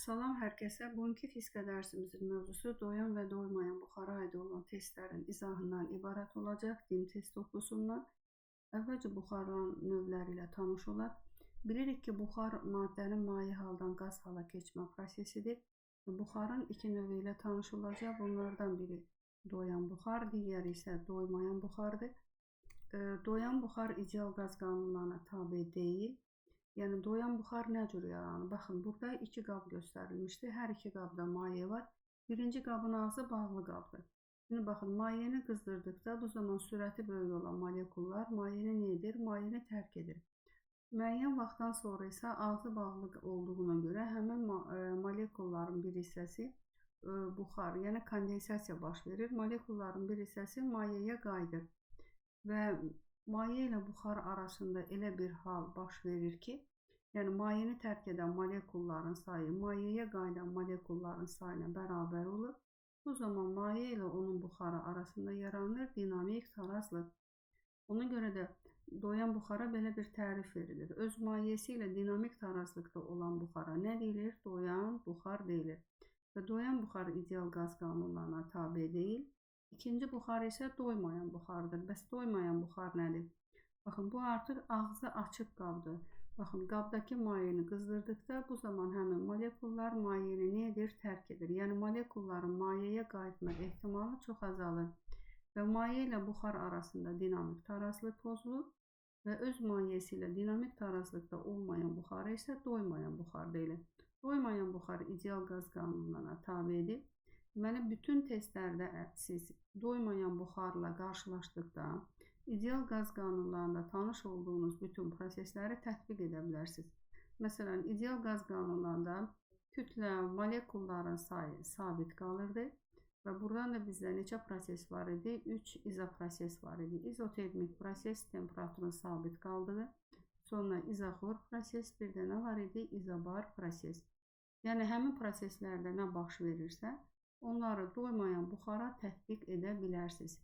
Salam hər kəsə. Bugünkü fizika dərsimizin mövzusu doyan və doymayan buxara aid olan testlərin izahından ibarət olacaq. DIM test toplusundan. Əvvəlcə buxarların növləri ilə tanış olaq. Bilirik ki, buxar maddənin maye haldan qaz hala keçmə prosesidir. Buxarın iki növü ilə tanış olacaq. Bunlardan biri doyan buxar, digəri isə doymayan buxardır. Doyan buxar ideal qaz qanunlarına tabe deyil. Yəni, doyan buxar nə cür yaranır? Baxın, burada iki qab göstərilmişdir. Hər iki qabda maye var. Birinci qabın ağzı bağlı qabdır. Şimdi baxın, mayeni qızdırdıqda bu zaman sürəti böyük olan molekullar mayeni nə edir? Mayeni tərk edir. Müəyyən vaxtdan sonra isə ağzı bağlı olduğuna görə həmin molekulların bir hissəsi buxar, yəni kondensasiya baş verir. Molekulların bir hissəsi mayeye qayıdır. Və maye ilə buxar arasında elə bir hal baş verir ki, yəni mayeni tərk edən molekulların sayı mayeye qayıdan molekulların sayına bərabər olur. Bu zaman maye ilə onun buxarı arasında yaranır dinamik tarazlıq. Ona görə də doyan buxara belə bir tərif verilir. Öz mayesi ilə dinamik tarazlıqda olan buxara nə deyilir? Doyan buxar deyilir. Və doyan buxar ideal qaz qanunlarına tabe deyil. İkinci buxar isə doymayan buxardır. Bəs doymayan buxar nədir? Baxın, bu artıq ağzı açıq qabdır. Baxın, qabdakı mayeni qızdırdıqda bu zaman həmin molekullar mayeni nə edir? Tərk edir. Yəni, molekulların mayeye qayıtma ehtimalı çox azalır. Və maye ilə buxar arasında dinamik tarazlıq pozulur. Və öz mayesi ilə dinamik tarazlıqda olmayan buxarı isə doymayan buxar deyilir. Doymayan buxar ideal qaz qanunlarına tabedir. Deməli, bütün testlərdə siz doymayan buxarla qarşılaşdıqda ideal qaz qanunlarında tanış olduğunuz bütün prosesləri tətbiq edə bilərsiniz. Məsələn, ideal qaz qanunlarında kütlə, molekulların sayı sabit qalırdı və buradan da bizdə neçə proses var idi? 3 izoproses var idi. İzotermik proses temperaturun sabit qaldığı, sonra izoxor proses, bir də nə var idi? İzobar proses. Yəni, həmin proseslərdə nə baş verirsə, onları doymayan buxara tətbiq edə bilərsiniz.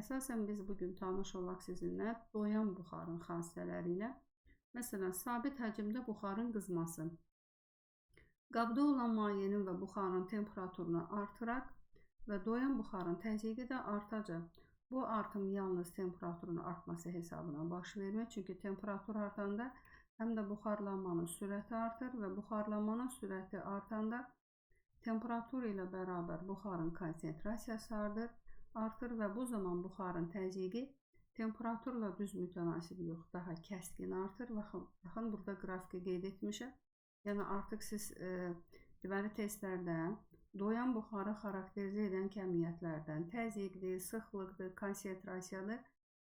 Əsasən biz bugün tanış olaq sizinlə doyan buxarın xassələri ilə. Məsələn, sabit həcmdə buxarın qızması. Qabda olan mayenin və buxarın temperaturunu artıraq və doyan buxarın təzyiqi də artacaq. Bu artım yalnız temperaturun artması hesabına baş vermir. Çünki temperatur artanda həm də buxarlanmanın sürəti artır və buxarlanmanın sürəti artanda temperatur ilə bərabər buxarın konsentrasiyası artır və bu zaman buxarın təzyiqi temperaturla düz mütənasib yox, daha kəskin artır. Baxın, burada qrafiki qeyd etmişəm. Yəni, artıq siz deməli testlərdə doyan buxarı xarakterizə edən kəmiyyətlərdən təzyiqdir, sıxlıqdır, konsentrasiyadır.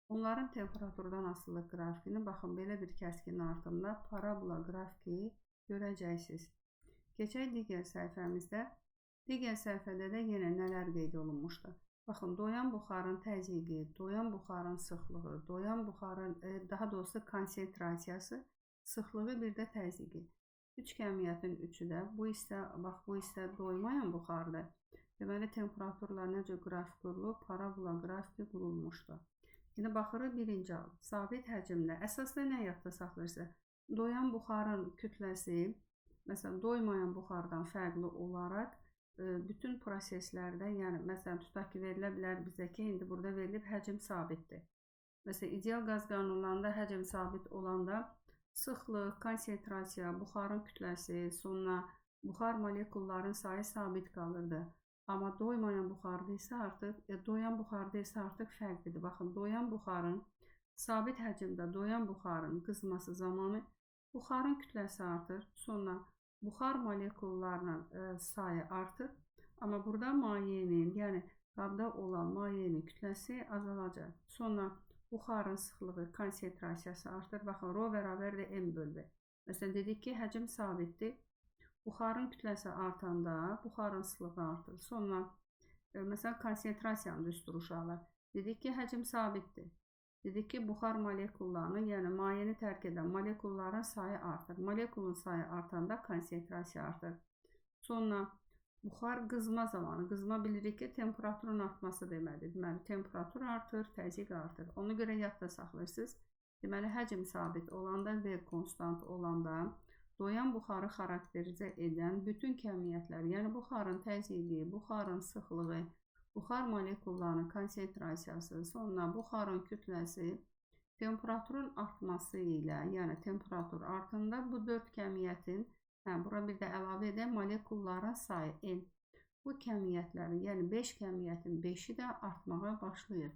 Onların temperaturdan asılılıq qrafikini, baxın, belə bir kəskin artımda parabola qrafiki görəcəksiniz. Keçək digər səhifəmizdə. Digər səhifədə də yenə nələr qeyd olunmuşdur. Baxın, doyan buxarın təzyiqi, doyan buxarın sıxlığı, doyan buxarın, daha doğrusu konsentrasiyası, sıxlığı, bir də təzyiqi. Üç kəmiyyətin üçü də, bu isə doymayan buxardır. Deməli, temperaturlar necə qrafik qurulub, parabola qrafiki qurulmuşdur. Yine baxırıq birinci al. Sabit həcmdə. Əsasda nə yadda saxlayırsa? Doyan buxarın kütləsi, məsələn, doymayan buxardan fərqli olaraq bütün proseslərdə, yəni, məsələn, tutaq ki, verilə bilər bizə ki, indi burada verilib həcm sabitdir. Məsələn, ideal qaz qanunlarında həcm sabit olanda sıxlıq, konsentrasiya, buxarın kütləsi, sonra buxar molekulların sayı sabit qalırdı. Amma doymayan buxarda isə artıq fərqlidir. Baxın, doyan buxarın sabit həcmdə doyan buxarın qızması zamanı buxarın kütləsi artır, sonra buxar molekullarının sayı artır. Amma burada mayenin, yəni qabda olan mayenin kütləsi azalacaq. Sonra buxarın sıxlığı, konsentrasiyası artır. Baxın, rho bərabər də m bölü v. Məsələn, dedik ki, həcm sabitdir. Buxarın kütləsi artanda buxarın sıxlığı artır. Sonra, məsələn, konsentrasiyanın düz duruşalar. Dedik ki, həcm sabitdir. Dedik ki, buxar molekullarını, yəni mayeni tərk edən molekulların sayı artır. Molekulun sayı artanda konsentrasiya artır. Sonra buxar qızma zamanı, qızma bilirik ki, temperaturun artması deməkdir. Deməli, temperatur artır, təzyiq artır. Ona görə yadda saxlayırsınız. Deməli, həcm sabit olanda, V konstant olanda doyan buxarı xarakterizə edən bütün kəmiyyətlər, yəni buxarın təzyiqi, buxarın sıxlığı, buxar molekullarının konsentrasiyası, sonra buxarın kütləsi, temperaturun artması ilə, yəni temperatur artındə bu 4 kəmiyyətin, bura bir də əlavə edək, molekulların sayı N. Bu kəmiyyətlərin, yəni 5 kəmiyyətin 5-i də artmağa başlayır.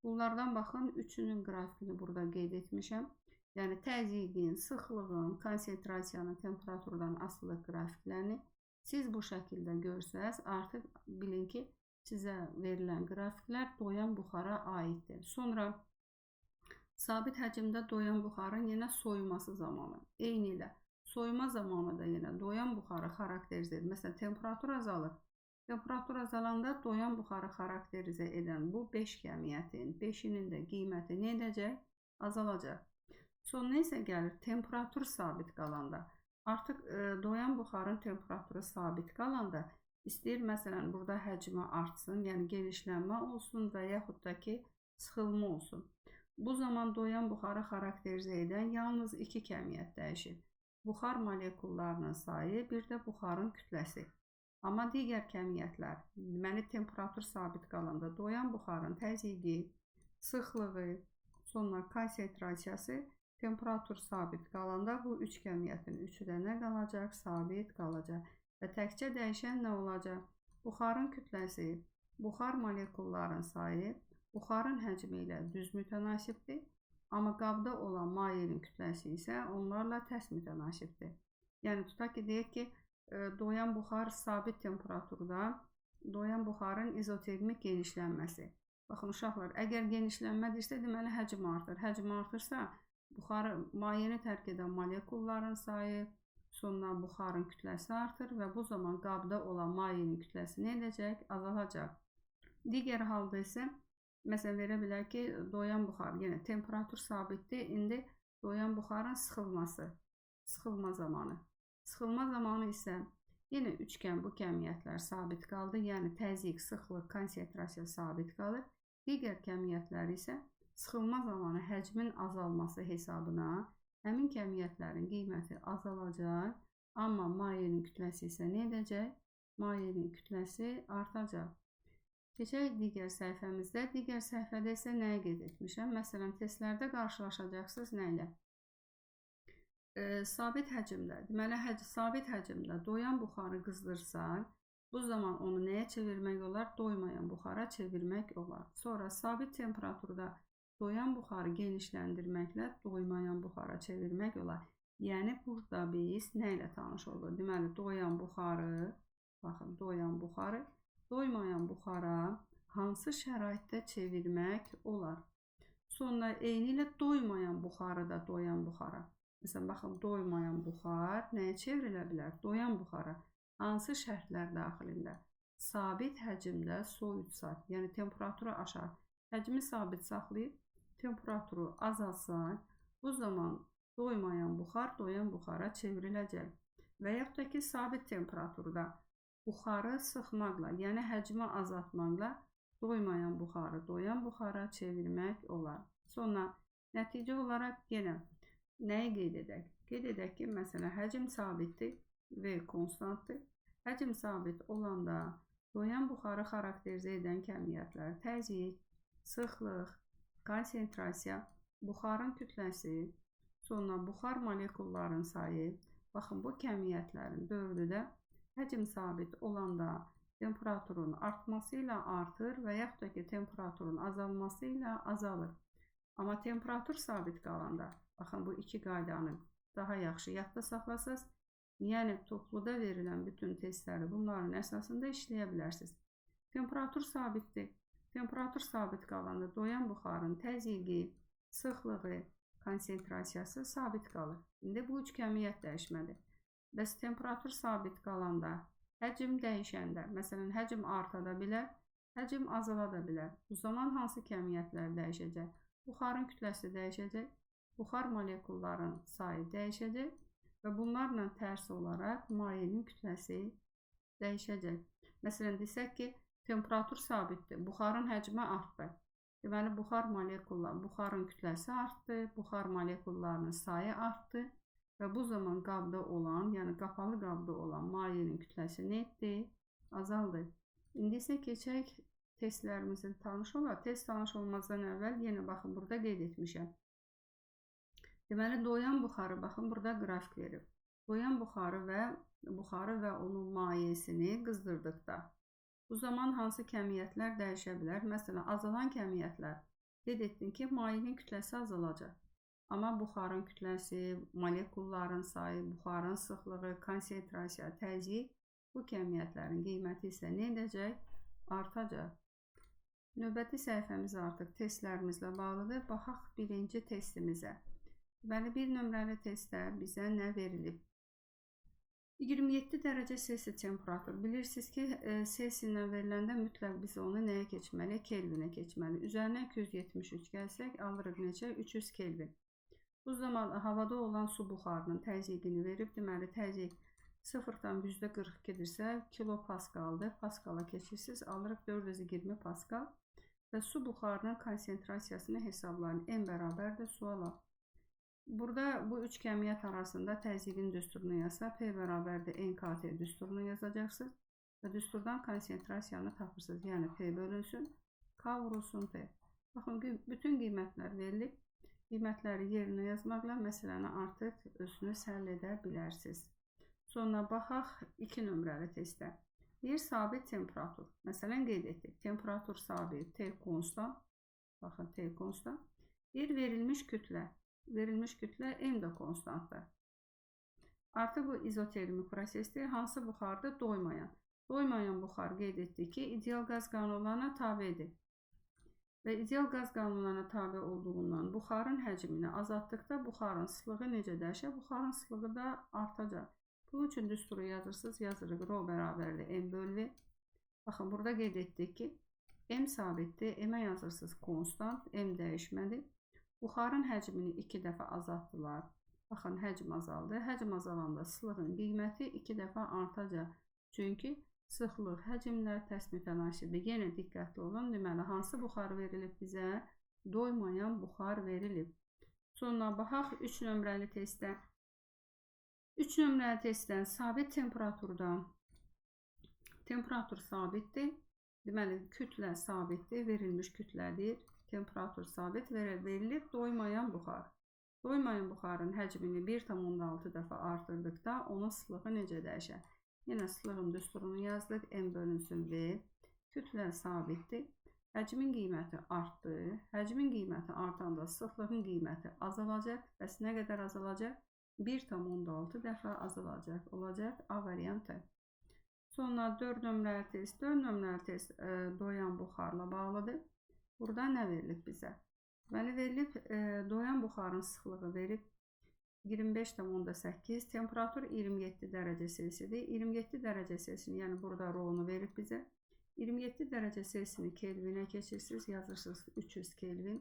Bunlardan baxın, üçünün qrafikini burada qeyd etmişəm. Yəni təzyiqin, sıxlığın, konsentrasiyanın, temperaturdan asılı qrafiklərini siz bu şəkildə görsəz, artıq bilin ki, sizə verilən qrafiklər doyan buxara aiddir. Sonra sabit həcmdə doyan buxarın yenə soyuması zamanı, eyni ilə soyuma zamanı da yenə doyan buxarı xarakterizə edir. Məsələn, temperatur azalır. Temperatur azalanda doyan buxarı xarakterizə edən bu 5 kəmiyyətin 5-inin də qiyməti nə edəcək? Azalacaq. Sonra isə gəlir temperatur sabit qalanda. Artıq doyan buxarın temperaturu sabit qalanda istəyir, məsələn, burada həcmi artsın, yəni genişlənmə olsun və yaxud da ki, sıxılma olsun. Bu zaman doyan buxarı xarakterizə edən yalnız 2 kəmiyyət dəyişir. Buxar molekullarının sayı, bir də buxarın kütləsi. Amma digər kəmiyyətlər, deməli temperatur sabit qalanda doyan buxarın təzyiqi, sıxlığı, sonra konsentrasiyası, temperatur sabit qalanda bu 3 kəmiyyətin üçü də nə qalacaq? Sabit qalacaq. Və təkcə dəyişən nə olacaq? Buxarın kütləsi, buxar molekulların sayı, buxarın həcmi ilə düz mütənasibdir. Amma qabda olan mayenin kütləsi isə onlarla tərs mütənasibdir. Yəni tutaq ki, deyək ki, doyan buxar sabit temperaturda, doyan buxarın izotermik genişlənməsi. Baxın uşaqlar, əgər genişlənmədirsə, deməli həcm artır. Həcm artırsa, mayeni tərk edən molekulların sayı, sonra buxarın kütləsi artır və bu zaman qabda olan mayenin kütləsi nə edəcək? Azalacaq. Digər halda isə, məsələn, verə bilər ki, doyan buxar, yenə temperatur sabitdir, indi doyan buxarın sıxılma zamanı. Sıxılma zamanı isə yenə üçgən bu kəmiyyətlər sabit qaldı, yəni təzyiq, sıxlıq, konsentrasiya sabit qalır. Digər kəmiyyətlər isə sıxılma zamanı həcmin azalması hesabına həmin kəmiyyətlərin qiyməti azalacaq, amma mayenin kütləsi isə nə edəcək? Mayenin kütləsi artacaq. Keçək digər səhifəmizdə. Digər səhifədə isə nəyə qeyd etmişəm? Məsələn, testlərdə qarşılaşacaqsınız nə ilə? Sabit həcmdə, deməli sabit həcmdə doyan buxarı qızdırsa, bu zaman onu nəyə çevirmək olar? Doymayan buxara çevirmək olar. Sonra sabit temperaturda doyan buxarı genişləndirməklə doymayan buxara çevirmək olar. Yəni burada biz nə ilə tanış olduq? Deməli doyan buxarı, baxın doyan buxarı doymayan buxara hansı şəraitdə çevirmək olar? Sonra eyni ilə doymayan buxarı da doyan buxara. Məsələn, baxın, doymayan buxar nəyə çevrilə bilər? Doyan buxara. Hansı şərtlər daxilində? Sabit həcmdə soyutsa, yəni temperaturu aşar, həcmi sabit saxlayıb, temperaturu azalsa, bu zaman doymayan buxar doyan buxara çevriləcək. Və yaxud da ki, sabit temperaturda buxarı sıxmaqla, yəni həcmi azaltmaqla doymayan buxarı doyan buxara çevirmək olar. Sonra nəticə olaraq yenə nəyi qeyd edək? Qeyd edək ki, məsələn, həcm sabitdir və konstantdır. Həcm sabit olanda doyan buxarı xarakterizə edən kəmiyyətlər təzyiq, sıxlıq, konsentrasiya, buxarın kütləsi, sonra buxar molekulların sayı. Baxın, bu kəmiyyətlərin dördü də həcm sabit olanda temperaturun artması ilə artır və yaxud da ki, temperaturun azalması ilə azalır. Amma temperatur sabit qalanda, baxın, bu iki qaydanı daha yaxşı yadda saxlasınız. Yəni, topluda verilən bütün testləri bunların əsasında işləyə bilərsiniz. Temperatur sabitdir. Temperatur sabit qalanda doyan buxarın təzyiqi, sıxlığı, konsentrasiyası sabit qalır. İndi bu üç kəmiyyət dəyişmədir. Bəs temperatur sabit qalanda, həcm dəyişəndə, məsələn, həcm arta da bilər, həcm azala da bilər. Bu zaman hansı kəmiyyətlər dəyişəcək? Buxarın kütləsi dəyişəcək, buxar molekulların sayı dəyişəcək və bunlarla tərs olaraq mayenin kütləsi dəyişəcək. Məsələn, desək ki, temperatur sabitdir, buxarın həcmi artdı. Deməli, buxarın kütləsi artdı, buxar molekullarının sayı artdı və bu zaman qabda olan, yəni qapalı qabda olan mayenin kütləsi nə etdi? Azaldı. İndi isə keçək testlərimizin tanış olaq. Test tanış olmazdan əvvəl yenə baxın burada qeyd etmişəm. Deməli, doyan buxarı, baxın burada qrafik verib. Doyan buxarı və onun mayesini qızdırdıqda bu zaman hansı kəmiyyətlər dəyişə bilər? Məsələn, azalan kəmiyyətlər. Qeyd etdim ki, mayenin kütləsi azalacaq. Amma buxarın kütləsi, molekulların sayı, buxarın sıxlığı, konsentrasiya, təzyiq, bu kəmiyyətlərin qiyməti isə nə edəcək? Artacaq. Növbəti səhifəmiz artıq testlərimizlə bağlıdır. Baxaq birinci testimizə. Deməli, bir nömrəli testdə bizə nə verilib? 27 dərəcə Selsi temperatur. Bilirsiniz ki, Selsi ilə veriləndə mütləq biz onu nəyə keçməli? Kelvinə keçməli. Üzərinə 273 gəlsək, alırıq necə? 300 kelvin. Bu zaman havada olan su buxarının təzyiqini verib. Deməli, təzyiq 0-dan %42-dirsə, kilopaskaldır. Paskala keçirsiniz, alırıq 420 paskal. Və su buxarının konsentrasiyasını hesablayın. N bərabərdir suala. Burada bu üç kəmiyyət arasında təzyiqin düsturunu yazsa, P bərabərdir NKT düsturunu yazacaqsınız və düsturdan konsentrasiyanı tapırsınız. Yəni P bölünsün, K vurulsun P. Baxın, bütün qiymətlər verilib. Qiymətləri yerinə yazmaqla məsələni artıq özünüz həll edə bilərsiniz. Sonra baxaq 2 nömrəli testdə. Bir sabit temperatur. Məsələn, qeyd etdik. Temperatur sabit, T konstant. Baxın, T konstant. Bir verilmiş kütlə. Verilmiş kütlə M də konstantdır. Artıq bu izotermik prosesdir. Hansı buxardır? Doymayan. Doymayan buxar qeyd etdik ki, ideal qaz qanunlarına tabedir. Və ideal qaz qanunlarına tabe olduğundan buxarın həcmini azaltdıqda buxarın sıxlığı necə dəyişir? Buxarın sıxlığı da artacaq. Bunun üçün düsturu yazırsınız. Yazırıq ρ bərabərdir M bölü V. Baxın, burada qeyd etdik ki, M sabitdir. M-ə yazırsınız konstant. M dəyişmədir. Buxarın həcmini 2 dəfə azaltdılar. Baxın, həcm azaldı. Həcm azalanda sıxlığın qiyməti 2 dəfə artacaq. Çünki sıxlıq həcmlər tərs mütənasibdir. Yenə diqqətli olun. Deməli, hansı buxar verilib bizə? Doymayan buxar verilib. Sonra baxaq 3 nömrəli testdə. 3 nömrəli testdən sabit temperaturdan. Temperatur sabitdir. Deməli, kütlə sabitdir. Verilmiş kütlədir. Temperatur sabit verilir. Doymayan buxar. Doymayan buxarın həcmini 1,6 dəfə artırdıqda onun sıxlığı necə dəyişər? Yenə sıxlığın düsturunu yazdıq. M bölünsün V. Kütlə sabitdir. Həcmin qiyməti artdı. Həcmin qiyməti artanda sıxlığın qiyməti azalacaq. Bəs nə qədər azalacaq? 1,6 dəfə azalacaq. Olacaq A variantı. Sonra 4 nömrəli test. 4 nömrəli test doyan buxarla bağlıdır. Burada nə verilib bizə? Deməli, verilib doyan buxarın sıxlığı verib 25,8, temperatur 27 dərəcə Selsidir. 27 dərəcə Selsini, yəni burada ρ-nu verib bizə. 27 dərəcə Selsini kelvinə keçirsiniz, yazırsınız 300 kelvin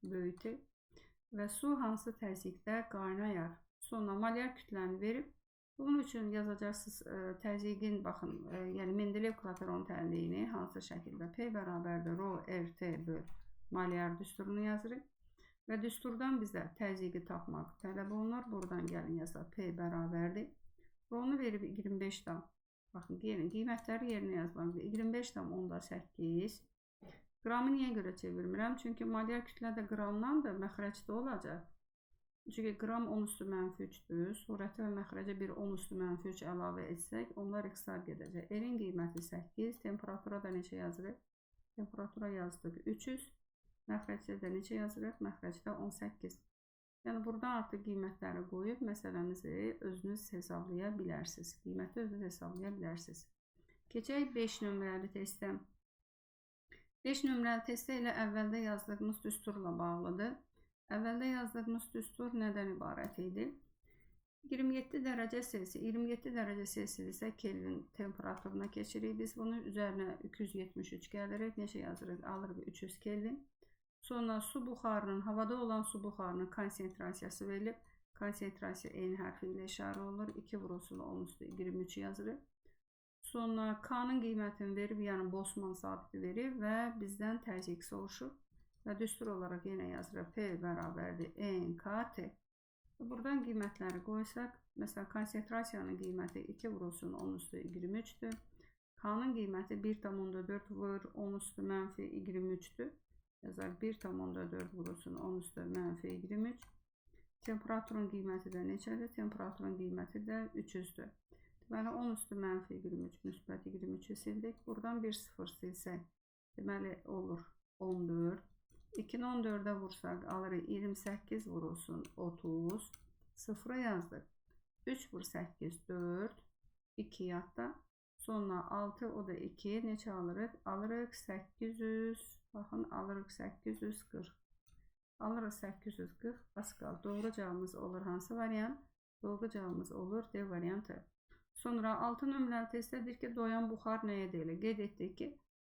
böyütü və su hansı təzyiqdə qaynayar. Sonra molyar kütləni verib. Bunun üçün yazacaqsınız təzyiqin, baxın, yəni Mendeleev-Klaperon tənliyini hansı şəkildə? P bərabərdir ρ/RT böl molyar düsturunu yazırıq. Və düsturdan bizə təzyiqi tapmaq tələb olunur. Buradan gəlin yazaq. P bərabərdir. Ρ-nu verib 25'dan. Baxın, qiymətləri yerinə yazmaq. 25,8. Qramı niyə görə çevirmirəm? Çünki molyar kütlə də qramdandır, məxrəcdə olacaq. Çünki qram 10⁻3'dür. Surəti və məxrəcə bir 10⁻3 əlavə etsək, onlar ixtisar gedəcək. L-in qiyməti 8, temperatura da neçə yazırıq? Temperatura yazdıq 300, məxrəcdə də neçə yazırıq? Məxrəcdə 18. Yəni, buradan artıq qiymətləri qoyub, məsələnizi özünüz hesablaya bilərsiniz. Qiyməti özünüz hesablaya bilərsiniz. Keçək 5 nömrəli testə. 5 nömrəli testə ilə əvvəldə yazdığımız düsturla bağlıdır. Əvvəldə yazdığımız düstur nədən ibarət idi? 27 dərəcə Selsi. 27 dərəcə Selsi isə Kelvin temperaturuna keçirik. Biz bunun üzərinə 273 gəlirik. Neçə yazırıq? Alırıq 300 Kelvin. Sonra su buxarının, havada olan su buxarının konsentrasiyası verilib. Konsentrasiya N hərfi ilə işarə olunur. 2 vurulsun 10 üstü 23 yazırıq. Sonra K-nın qiymətini verib, yəni Boltzmann sabiti verib və bizdən təzyiq soruşur. Və düstur olaraq yenə yazırıq. P bərabərdir NKT. Buradan qiymətləri qoysaq, məsələn, konsentrasiyanın qiyməti 2 vurulsun 10 üstü 23-dür. K-nın qiyməti 1,4 vur 10 üstü mənfi 23-dür. Yazaq 1,4 vurulsun 10 üstü mənfi 23. Temperaturun qiyməti də neçədir? Temperaturun qiyməti də 300-dür. Deməli, 10 üstü mənfi 23, müsbət 23-ü sildik. Buradan bir 0 silsək, deməli, olur 14. 2-ni 14'e vursak alırıq 28 vurulsun 30. 0'a yazdık. 3 vur 8 4. 2 yatda. Sonra 6 o da 2. Neçə alırıq? Alırıq 800. Baxın alırıq 840. Alırıq 840. Az qaldı. Doğru cavabımız olur hansı variant? Doğru cavabımız olur D variantı. Sonra 6 nömrəli testdədir ki, doyan buxar nəyə deyilir? Qeyd etdik ki,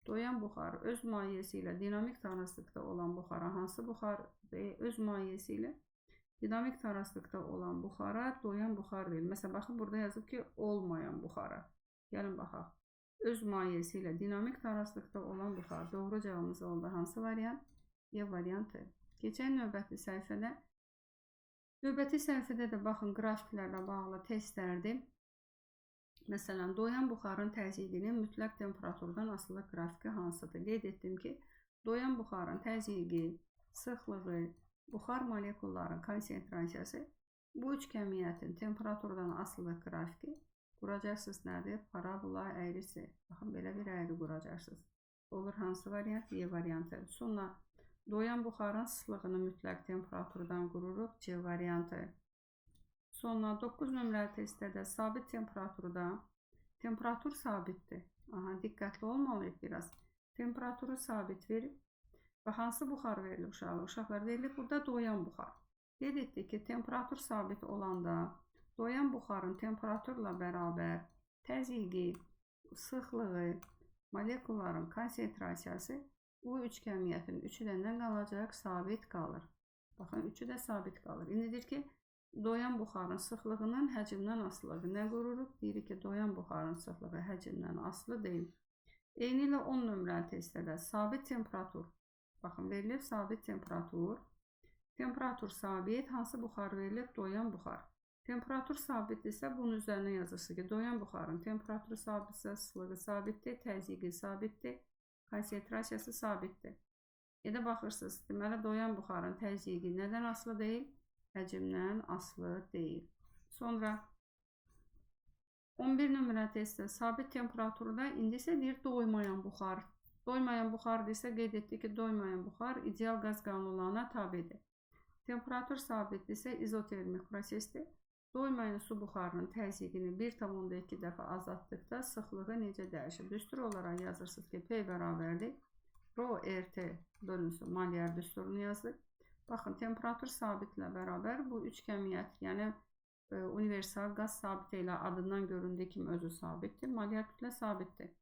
doyan buxar öz mahiyyəsi ilə dinamik taraslıqda olan buxara hansı buxar öz mahiyyəsi ilə dinamik taraslıqda olan buxara doyan buxar deyilir. Məsələn, baxın burada yazıb ki, olmayan buxara. Gəlin baxaq. Öz mahiyyəsi ilə dinamik taraslıqda olan buxar. Doğru cavabımız oldu hansı variant? E variantı. Keçən növbəti səhifədə. Növbəti səhifədə də baxın qrafiklərlə bağlı testlərdir. Məsələn, doyan buxarın təzyiqinin mütləq temperaturdan asılı qrafiki hansıdır? Qeyd etdim ki, doyan buxarın təzyiqi, sıxlığı, buxar molekulların konsentrasiyası bu üç kəmiyyətin temperaturdan asılı qrafiki quracaqsınız nədir? Parabola əyrisi. Baxın, belə bir əyri quracaqsınız. Olur hansı variant? E variantı. Sonra doyan buxarın sıxlığını mütləq temperaturdan qururuq. C variantı. Sonra 9 nömrəli testdə də sabit temperaturda, temperatur sabitdir. Aha, diqqətli olmalıyıq biraz. Temperaturu sabit verib və hansı buxar verilir uşaqlar? Uşaqlar verilir burada doyan buxar. Qeyd etdik ki, temperatur sabit olanda doyan buxarın temperaturla bərabər təzyiqi, sıxlığı, molekulların konsentrasiyası bu üç kəmiyyətin üçü də nə qalacaq? Sabit qalır. Baxın, üçü də sabit qalır. İndidir ki, doyan buxarın sıxlığının həcmdən asılıdır. Nə qururuq? Deyirik ki, doyan buxarın sıxlığı həcmdən asılı deyil. Eyni ilə 10 nömrəli testdə də sabit temperatur. Baxın, verilib sabit temperatur. Temperatur sabit. Hansı buxar verilib? Doyan buxar. Temperatur sabitdirsə, bunun üzərinə yazırsınız ki, doyan buxarın temperaturu sabitsə, sıxlığı sabitdir, təzyiqi sabitdir, konsentrasiyası sabitdir. Edə baxırsınız, deməli, doyan buxarın təzyiqi nədən asılı deyil? Həcmdən asılı deyil. Sonra 11 nömrəli testdə sabit temperaturda indi isə deyir doymayan buxar. Doymayan buxar desə qeyd etdik ki, doymayan buxar ideal qaz qanunlarına tabedir. Temperatur sabitdirsə izotermik prosesdir. Doymayan su buxarının təzyiqini 1,2 dəfə azaltdıqda sıxlığı necə dəyişir? Düstur olaraq yazırsınız ki, P bərabərdir. Rho RT bölünsün Maillard düsturunu yazdık. Baxın, temperatur sabitlə bərabər bu üç kəmiyyət, yəni universal qaz sabit ilə adından göründüyü kimi özü sabitdir. Maillard kütlə sabitdir.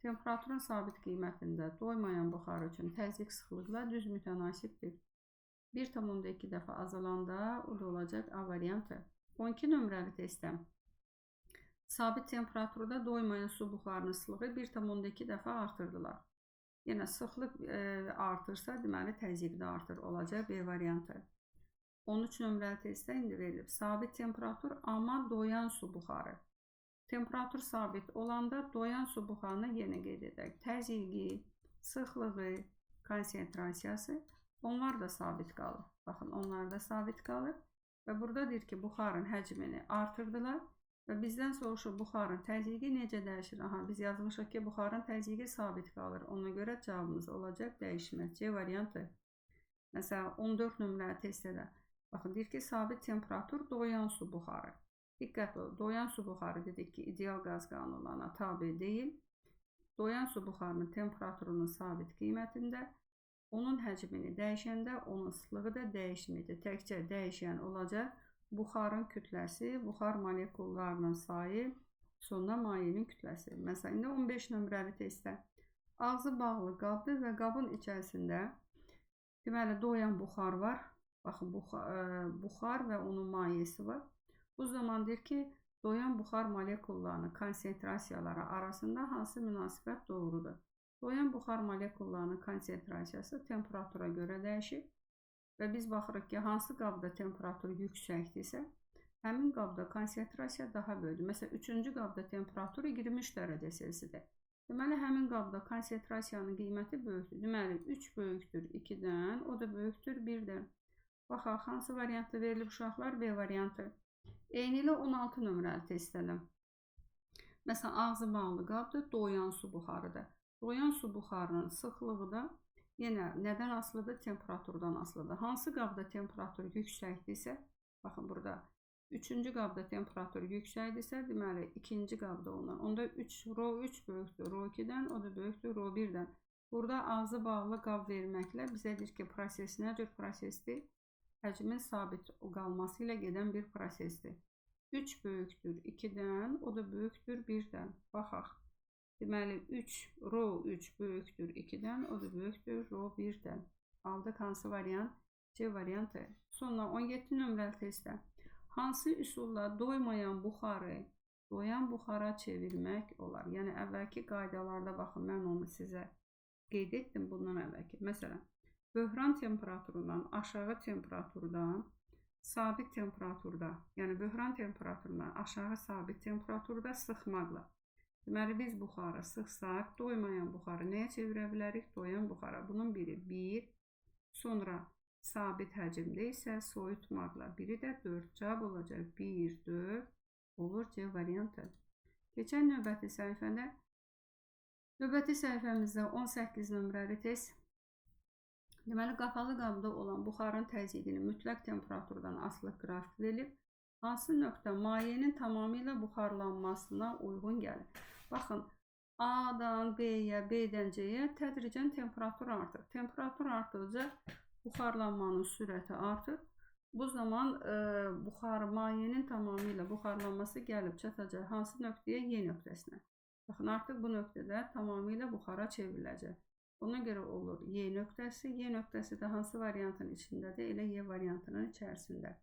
Temperaturun sabit qiymətində doymayan buxar üçün təzyiq sıxlıqla düz mütənasibdir. 1,2 dəfə azalanda o da olacaq A variantı. 12 nömrəli testdə sabit temperaturda doymayan su buxarının sıxlığı 1,2 dəfə artırdılar. Yenə sıxlıq artırsa, deməli təzyiq də artır olacaq B variantı. 13 nömrəli testdə indi verilib. Sabit temperatur, amma doyan su buxarı. Temperatur sabit olanda doyan su buxarını yenə qeyd edək. Təzyiqi, sıxlığı, konsentrasiyası, onlar da sabit qalır. Baxın, onlar da sabit qalır. Və burada deyir ki, buxarın həcmini artırdılar. Və bizdən soruşur, buxarın təzyiqi necə dəyişir? Aha, biz yazmışıq ki, buxarın təzyiqi sabit qalır. Ona görə cavabımız olacaq dəyişməz. C variantı. Məsələn, 14 nömrəli testdə də. Baxın, deyir ki, sabit temperatur doyan su buxarı. Diqqətli olun, doyan su buxarı dedik ki, ideal qaz qanunlarına tabe deyil. Doyan su buxarının temperaturunun sabit qiymətində onun həcmini dəyişəndə onun sıxlığı da dəyişməyəcək. Təkcə dəyişən olacaq buxarın kütləsi, buxar molekullarının sayı, sonra mayenin kütləsi. Məsələn, indi 15 nömrəli testdə ağzı bağlı qabdır və qabın içərisində deməli doyan buxar var. Baxın, buxar və onun mayesi var. Bu zaman deyir ki, doyan buxar molekullarının konsentrasiyaları arasında hansı münasibət doğrudur? Doyan buxar molekullarının konsentrasiyası temperatura görə dəyişir. və biz baxırıq ki, hansı qabda temperatur yüksəkdirsə, həmin qabda konsentrasiya daha böyükdür. Məsələn, 3-cü qabda temperatur 23 dərəcə Selsidir. Deməli, həmin qabda konsentrasiyanın qiyməti böyükdür. Deməli, 3 böyükdür 2-dən, o da böyükdür 1-dən. Baxaq, hansı variantı verilib uşaqlar? B variantı. Eyni ilə 16 nömrəli testdən. Məsələn, ağzı bağlı qabdır, doyan su buxarıdır. Doyan su buxarının sıxlığı da yenə nədən asılıdır? Temperaturdan asılıdır. Hansı qabda temperatur yüksəkdirsə, baxın burada 3-cü qabda temperatur yüksəkdirsə, deməli 2-ci qabda ondan. Onda rho 3 böyükdür rho 2-dən, o da böyükdür rho 1-dən. Burada ağzı bağlı qab verməklə bizə deyir ki, proses nə cür prosesdir? Həcmin sabit qalması ilə gedən bir prosesdir. 3 böyükdür 2-dən, o da böyükdür 1-dən. Baxaq. Deməli, rho 3 böyükdür 2-dən, o da böyükdür rho 1-dən. Aldıq hansı variant? C variantı. Sonra 17 nömrəli testdə. Hansı üsulla doymayan buxarı doyan buxara çevirmək olar? Yəni, əvvəlki qaydalarda baxın, mən onu sizə qeyd etdim bundan əvvəlki. Məsələn, böhran temperaturundan aşağı temperaturdan sabit temperaturda, yəni böhran temperaturundan aşağı sabit temperaturda sıxmaqla. Deməli, biz buxarı sıxsaq, doymayan buxarı nəyə çevirə bilərik? Doyan buxara. Bunun biri 1, sonra sabit həcmdə isə soyutmaqla. Biri də 4 cavab olacaq. 1, 4 olur C variantı. Keçən növbəti səhifədə. Növbəti səhifəmizdə 18 nömrəli test. Deməli, qapalı qabda olan buxarın təzyiqinin mütləq temperaturdan asılı qrafik verilib. Hansı nöqtə mayenin tamamilə buxarlanmasına uyğun gəlir? Baxın, A-dan B-yə, B-dən C-yə tədricən temperatur artır. Temperatur artıqca buxarlanmanın sürəti artır. Bu zaman mayenin tamamilə buxarlanması gəlib çatacaq hansı nöqtəyə? Y nöqtəsinə. Baxın, artıq bu nöqtədə tamamilə buxara çevriləcək. Ona görə olur Y nöqtəsi. Y nöqtəsi də hansı variantın içindədir? Elə Y variantının içərisində.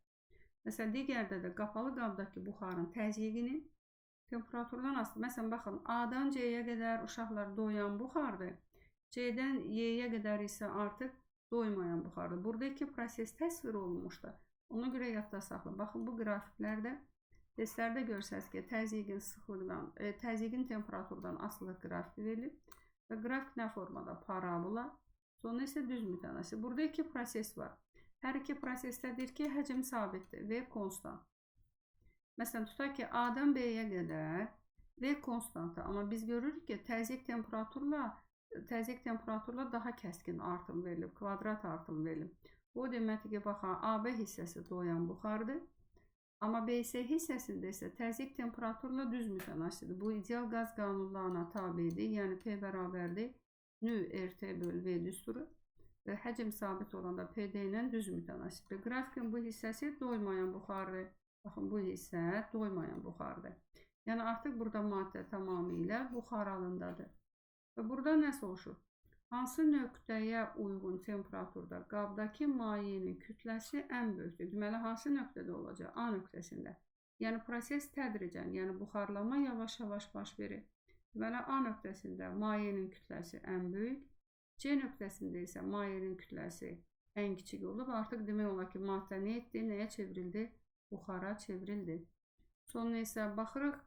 Məsələn, digərdə də qapalı qabdakı buxarın təzyiqinin temperaturdan asılı. Məsələn, baxın, A-dan C-yə qədər uşaqlar doyan buxardır. C-dən Y-yə qədər isə artıq doymayan buxardır. Burada iki proses təsvir olunmuşdur. Ona görə yadda saxlayın. Baxın, bu qrafiklərdə testlərdə görsəniz ki, təzyiqin temperaturdan asılı qrafik verilib və qrafik nə formada? Parabola, sonra isə düz mütənasib. Burada iki proses var. Hər iki prosesdədir ki, həcm sabitdir, V konstant. Məsələn, tutaq ki, A-dan B-yə qədər V konstantdır, amma biz görürük ki, təzyiq temperaturla daha kəskin artım verilib, kvadrat artım verilib. Bu deməkdir ki, baxın, AB hissəsi doyan buxardır, amma BC hissəsində isə təzyiq temperaturla düz mütənasibdir. Bu ideal qaz qanunlarına tabidir, yəni P bərabərdir nü RT bölü V düsturu və həcm sabit olanda PD ilə düz mütənasibdir. Qrafikin bu hissəsi doymayan buxardır. Baxın, bu hissə doymayan buxardır. Yəni, artıq burada maddə tamamilə buxar halındadır. Və burada nə soruşur? Hansı nöqtəyə uyğun temperaturda qabdakı mayenin kütləsi ən böyükdür? Deməli, hansı nöqtədə olacaq? A nöqtəsində. Yəni, proses tədricən, yəni buxarlanma yavaş-yavaş baş verir. Deməli, A nöqtəsində mayenin kütləsi ən böyük, C nöqtəsində isə mayenin kütləsi ən kiçik olub. Artıq demək olar ki, maddə nə etdi? Nəyə çevrildi? Buxara çevrildi. Sonra isə baxırıq.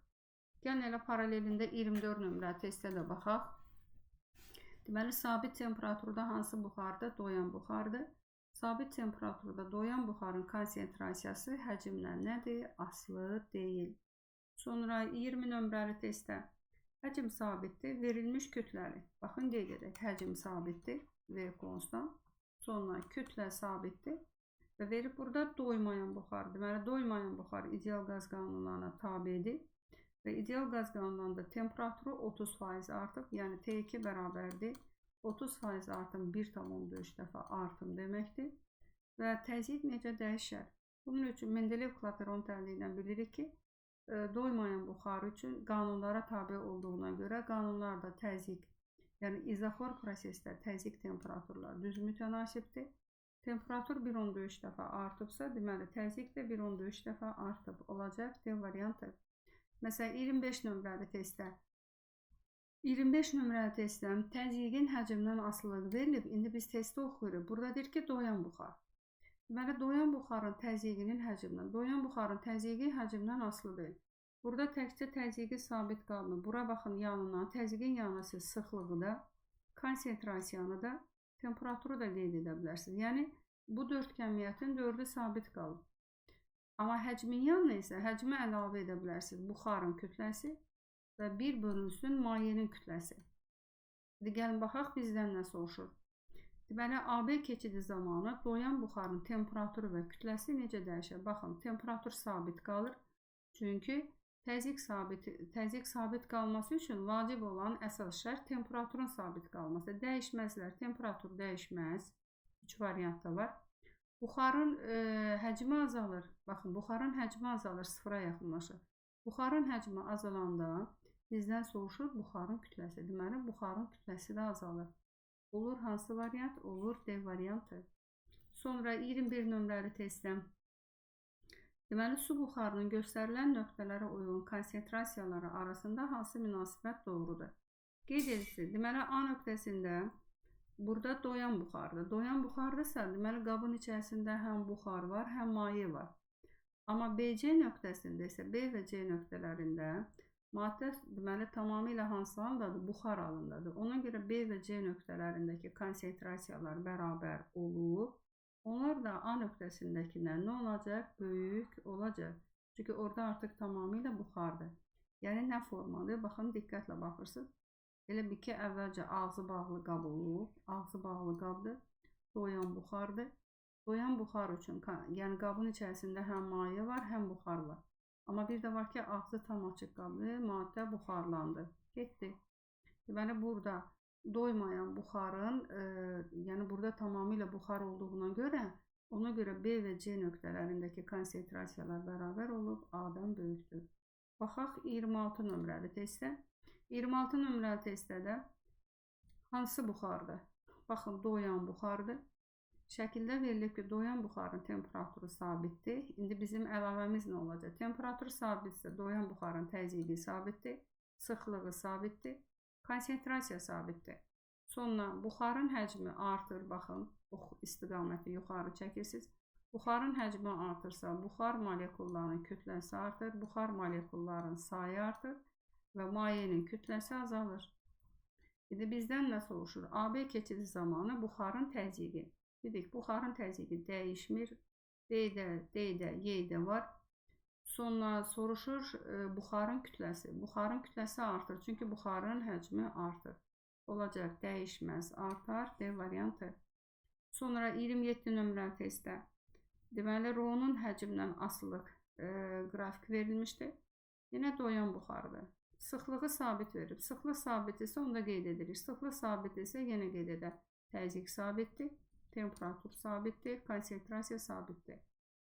Gəlin elə paralelində 24 nömrə testə də baxaq. Deməli, sabit temperaturda hansı buxardır? Doyan buxardır. Sabit temperaturda doyan buxarın konsentrasiyası həcmdən nədir? Asılı deyil. Sonra 20 nömrəli testdə həcm sabitdir, verilmiş kütləli. Baxın, qeyd edək, həcm sabitdir, V konstant. Sonra kütlə sabitdir və verib burada doymayan buxar. Deməli, doymayan buxar ideal qaz qanunlarına tabidir. Və ideal qaz qanunlarında temperaturu 30% artıb, yəni T2 bərabərdir. 30% artım 1,3 dəfə artım deməkdir. Və təzyiq necə dəyişər? Bunun üçün Mendeleev-Klaperon tənliyindən bilirik ki, doymayan buxar üçün qanunlara tabi olduğuna görə qanunlarda təzyiq, yəni izoxor prosesdə təzyiq temperaturları düz mütənasibdir. Temperatur 1,3 dəfə artıbsa, deməli təzyiq də 1,3 dəfə artıb olacaq D variantı. Məsələn, 25 nömrəli testdə. 25 nömrəli testdən təzyiqin həcmdən asılılığı verilib. İndi biz testi oxuyuruq. Burada deyir ki, doyan buxar. Deməli, doyan buxarın təzyiqinin həcmindən. Doyan buxarın təzyiqi həcmdən asılı deyil. Burada təkcə təzyiqi sabit qalmır. Bura baxın yanına, təzyiqin yanına siz sıxlığı da, konsentrasiyanı da, temperaturu da qeyd edə bilərsiniz. Yəni, bu 4 kəmiyyətin 4'ü sabit qalır. Amma həcmin yanına isə həcmi əlavə edə bilərsiniz. Buxarın kütləsi və 1 bölünsün mayenin kütləsi. İndi gəlin baxaq bizdən nə soruşur. Deməli, AB keçidi zamanı doyan buxarın temperaturu və kütləsi necə dəyişir? Baxın, temperatur sabit qalır. Çünki təzyiq sabit qalması üçün vacib olan əsas şərt temperaturun sabit qalması. Dəyişməzlər, temperatur dəyişməz. 3 variant da var. Buxarın həcmi azalır. Baxın, buxarın həcmi azalır, sıfıra yaxınlaşır. Buxarın həcmi azalanda bizdən soruşur buxarın kütləsi. Deməli, buxarın kütləsi də azalır. Olur hansı variant? Olur D variantı. Sonra 21 nömrəli testdən. Deməli, su buxarının göstərilən nöqtələrə uyğun konsentrasiyaları arasında hansı münasibət doğrudur? Qeyd edilsin. Deməli, A nöqtəsində burada doyan buxardır. Doyan buxardırsa, deməli, qabın içərisində həm buxar var, həm maye var. Amma BC nöqtəsində isə B və C nöqtələrində maddə deməli tamamilə hansı haldadır? Buxar halındadır. Ona görə B və C nöqtələrindəki konsentrasiyalar bərabər olur. Onlar da A nöqtəsindəkindən nə olacaq? Böyük olacaq. Çünki orada artıq tamamilə buxardır. Yəni nə formadır? Baxın, diqqətlə baxırsınız. Elə bir ki, əvvəlcə ağzı bağlı qab olur. Ağzı bağlı qabdır. Doyan buxardır. Doyan buxar üçün, yəni qabın içərisində həm maye var, həm buxar var. Amma bir də var ki, ağzı tam açıq qablı, maddə buxarlandı. Getdi. Deməli, burada doymayan buxarın, yəni burada tamamilə buxar olduğuna görə, ona görə B və C nöqtələrindəki konsentrasiyalar bərabər olub, A-dan böyükdür. Baxaq 26 nömrəli testdə. 26 nömrəli testdə də hansı buxardır? Baxın, doyan buxardır. Şəkildə verilib ki, doyan buxarın temperaturu sabitdir. İndi bizim əlavəmiz nə olacaq? Temperatur sabitsə, doyan buxarın təzyiqi sabitdir, sıxlığı sabitdir, konsentrasiya sabitdir. Sonra buxarın həcmi artır, baxın, ox istiqaməti yuxarı çəkirsiniz. Buxarın həcmi artırsa, buxar molekullarının kütləsi artır, buxar molekullarının sayı artır və mayenin kütləsi azalır. İndi bizdən nə soruşur? AB keçidi zamanı buxarın təzyiqi. Dedik, buxarın təzyiqi dəyişmir. D-də, Y-də var. Sonra soruşur buxarın kütləsi. Buxarın kütləsi artır. Çünki buxarın həcmi artır. Olacaq, dəyişməz, artar. D variantı. Sonra 27 nömrəli testdə. Deməli, Rho-nun həcmdən asılıq qrafik verilmişdir. Yenə doyan buxardır. Sıxlığı sabit verib. Sıxlıq sabit isə onda qeyd edilir. Sıxlıq sabit isə yenə qeyd edək. Təzyiq sabitdir. Temperatur sabitdir, konsentrasiya sabitdir.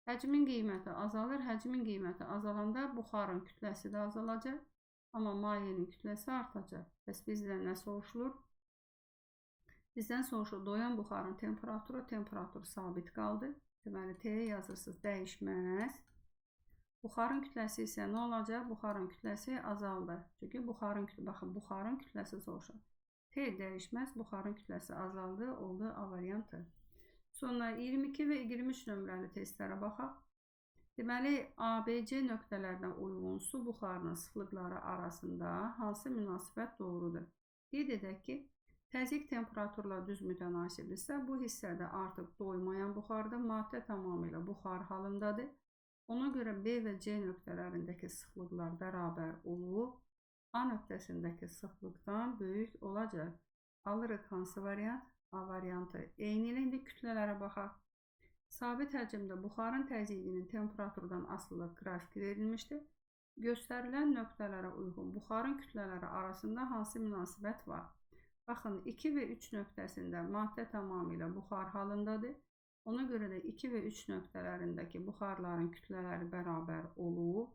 Həcmin qiyməti azalır. Həcmin qiyməti azalanda buxarın kütləsi də azalacaq. Amma mayenin kütləsi artacaq. Bəs bizdən nə soruşulur? Bizdən soruşulur, doyan buxarın temperaturu sabit qaldı. Deməli, T-yə yazırsınız, dəyişməz. Buxarın kütləsi isə nə olacaq? Buxarın kütləsi azaldı. Çünki buxarın kütləsi soruşur. T dəyişməz, buxarın kütləsi azaldı, oldu A variantı. Sonra 22 və 23 nömrəli testlərə baxaq. Deməli, ABC nöqtələrinə uyğun su buxarının sıxlıqları arasında hansı münasibət doğrudur? Qeyd edək ki, təzyiq temperaturla düz mütənasibdirsə, bu hissədə artıq doymayan buxardır, maddə tamamilə buxar halındadır. Ona görə B və C nöqtələrindəki sıxlıqlar bərabər olub. A nöqtəsindəki sıxlıqdan böyük olacaq. Alırıq hansı variant? A variantı. Eyni ilə indi kütlələrə baxaq. Sabit həcmdə buxarın təzyiqinin temperaturdan asılı qrafik verilmişdir. Göstərilən nöqtələrə uyğun buxarın kütlələri arasında hansı münasibət var? Baxın, 2 və 3 nöqtəsində maddə tamamilə buxar halındadır. Ona görə də 2 və 3 nöqtələrindəki buxarların kütlələri bərabər olub.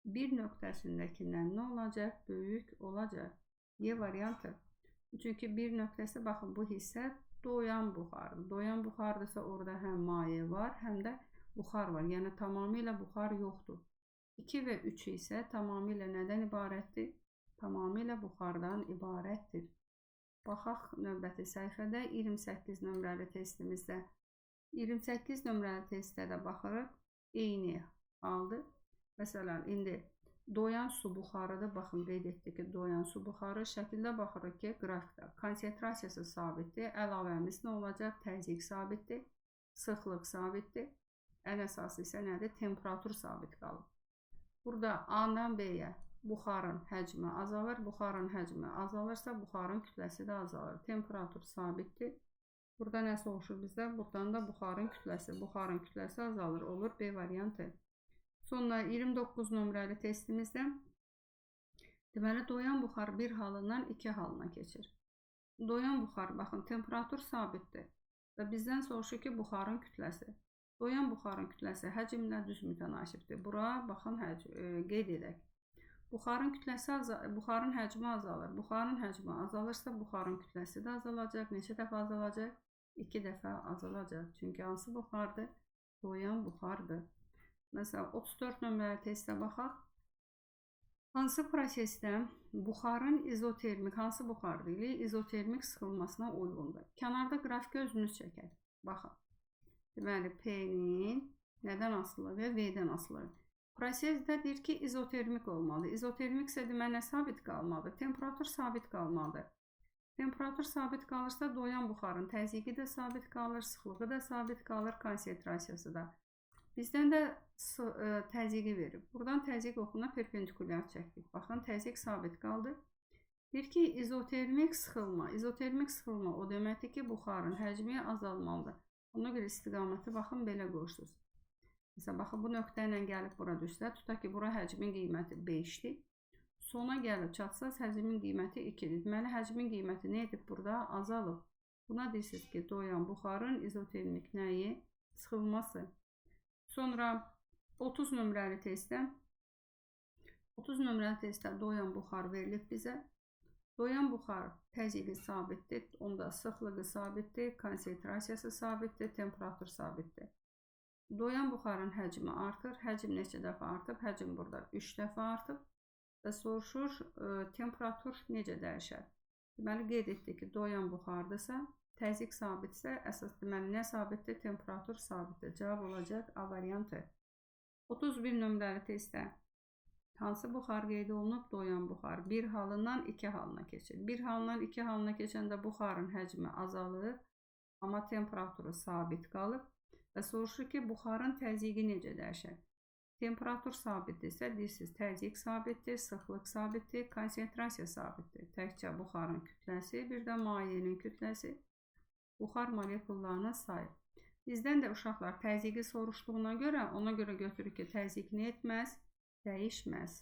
Bir nöqtəsindəkindən nə olacaq? Böyük olacaq. Y variantı. Çünki bir nöqtəsi, baxın, bu hissə doyan buxardır. Doyan buxardırsa orada həm maye var, həm də buxar var. Yəni tamamilə buxar yoxdur. 2 və 3 isə tamamilə nədən ibarətdir? Tamamilə buxardan ibarətdir. Baxaq növbəti səhifədə 28 nömrəli testimizdə. 28 nömrəli testdə də baxırıq. Eyni haldır. Məsələn, indi doyan su buxarıdır. Baxın, qeyd etdik ki, doyan su buxarı. Şəkildə baxırıq ki, qrafikdə konsentrasiyası sabitdir. Əlavəmiz nə olacaq? Təzyiq sabitdir. Sıxlıq sabitdir. Ən əsası isə nədir? Temperatur sabit qalır. Burada A-dan B-yə buxarın həcmi azalır. Buxarın həcmi azalırsa, buxarın kütləsi də azalır. Temperatur sabitdir. Burada nə soruşur bizdə? Buradan da buxarın kütləsi azalır. Olur B variantı. Sonra 29 nömrəli testimizdə deməli, doyan buxar bir halından iki halına keçir. Doyan buxar, baxın, temperatur sabitdir. Və bizdən soruşur ki, buxarın kütləsi. Doyan buxarın kütləsi həcmlə düz mütənasibdir. Bura, baxın, qeyd edək. Buxarın həcmi azalır. Buxarın həcmi azalırsa, buxarın kütləsi də azalacaq. Neçə dəfə azalacaq? 2 dəfə azalacaq. Çünki hansı buxardır? Doyan buxardır. Məsələn, 34 nömrəli testə baxaq. Hansı prosesdə buxarın izotermik, hansı buxar dili izotermik sıxılmasına uyğundur? Kənarda qrafiki özünüz çəkək. Baxın. Deməli, P-nin nədən asılıdır? V-dən asılıdır. Prosesdə deyir ki, izotermik olmalı. İzotermik isə deməli, sabit qalmalıdır. Temperatur sabit qalmalıdır. Temperatur sabit qalırsa, doyan buxarın təzyiqi də sabit qalır, sıxlığı da sabit qalır, konsentrasiyası da. Bizdən də təzyiqi verib. Buradan təzyiq oxuna perpendikulyar çəkdik. Baxın, təzyiq sabit qaldı. Deyir ki, izotermik sıxılma. İzotermik sıxılma o deməkdir ki, buxarın həcmi azalmalıdır. Ona görə istiqaməti baxın, belə qoyursunuz. Məsələn, baxın, bu nöqtə ilə gəlib bura düşsə, tutaq ki, bura həcmin qiyməti 5-dir. Sona gəlib çatsaz, həcmin qiyməti 2-dir. Deməli, həcmin qiyməti nə edib burada? Azalıb. Buna deyirsiniz ki, doyan buxarın izotermik nəyi? Sıxılması. Sonra 30 nömrəli testdə doyan buxar verilib bizə. Doyan buxar təzyiqi sabitdir, onda sıxlığı sabitdir, konsentrasiyası sabitdir, temperatur sabitdir. Doyan buxarın həcmi artır. Həcm neçə dəfə artıb? Həcm burada 3 dəfə artıb. Və soruşur, temperatur necə dəyişər? Deməli, qeyd etdik ki, doyan buxardırsa, təzyiq sabitsə, əsas deməli, nə sabitdir? Temperatur sabitdir. Cavab olacaq A variantı. 31 nömrəli testdə hansı buxar qeyd olunub? Doyan buxar bir halından iki halına keçir. Bir halından iki halına keçəndə buxarın həcmi azalır, amma temperaturu sabit qalıb. Və soruşur ki, buxarın təzyiqi necə dəyişər? Temperatur sabitdirsə, deyirsiniz, təzyiq sabitdir, sıxlıq sabitdir, konsentrasiya sabitdir. Təkcə buxarın kütləsi, bir də mayenin kütləsi, buxar molekullarının sayı. Bizdən də uşaqlar təzyiqi soruşduğuna görə, ona görə götürür ki, təzyiq nə etməz? Dəyişməz.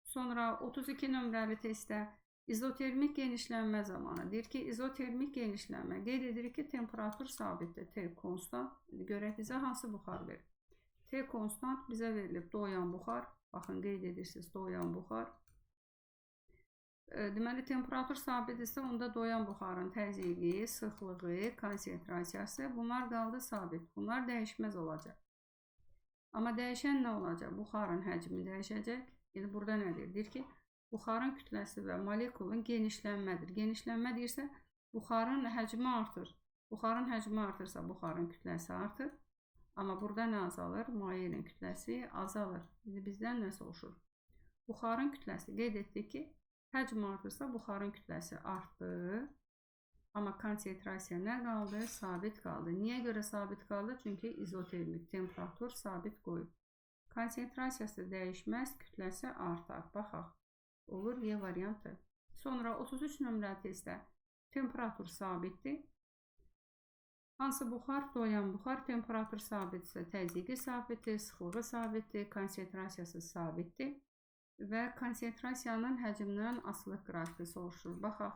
Sonra 32 nömrəli testdə izotermik genişlənmə zamanı. Deyir ki, izotermik genişlənmə. Qeyd edirik ki, temperatur sabitdir. T konstant. Görək bizə hansı buxar verir? T konstant bizə verilib doyan buxar. Baxın, qeyd edirsiniz, doyan buxar. Deməli, temperatur sabitdirsə, onda doyan buxarın təzyiqi, sıxlığı, konsentrasiyası, bunlar qaldı sabit. Bunlar dəyişməz olacaq. Amma dəyişən nə olacaq? Buxarın həcmi dəyişəcək. Yəni, burada nə deyir? Deyir ki, buxarın kütləsi və molekulun genişlənmədir. Genişlənmə deyirsə, buxarın həcmi artır. Buxarın həcmi artırsa, buxarın kütləsi artır. Amma burada nə azalır? Mayenin kütləsi azalır. Bizdən nə soruşur? Buxarın kütləsi, qeyd etdik ki, həcm artırsa, buxarın kütləsi artdı. Amma konsentrasiya nə qaldı? Sabit qaldı. Niyə görə sabit qaldı? Çünki izotermik temperatur sabit qoyub. Konsentrasiyası dəyişməz, kütləsi artar. Baxaq. Olur Y variantı. Sonra 33 nömrəli testdə temperatur sabitdir. Hansı buxar? Doyan buxar. Temperatur sabitsə, təzyiqi sabitdir, sıxlığı sabitdir, konsentrasiyası sabitdir. Və konsentrasiyanın həcmdən asılı qrafiki soruşur. Baxaq.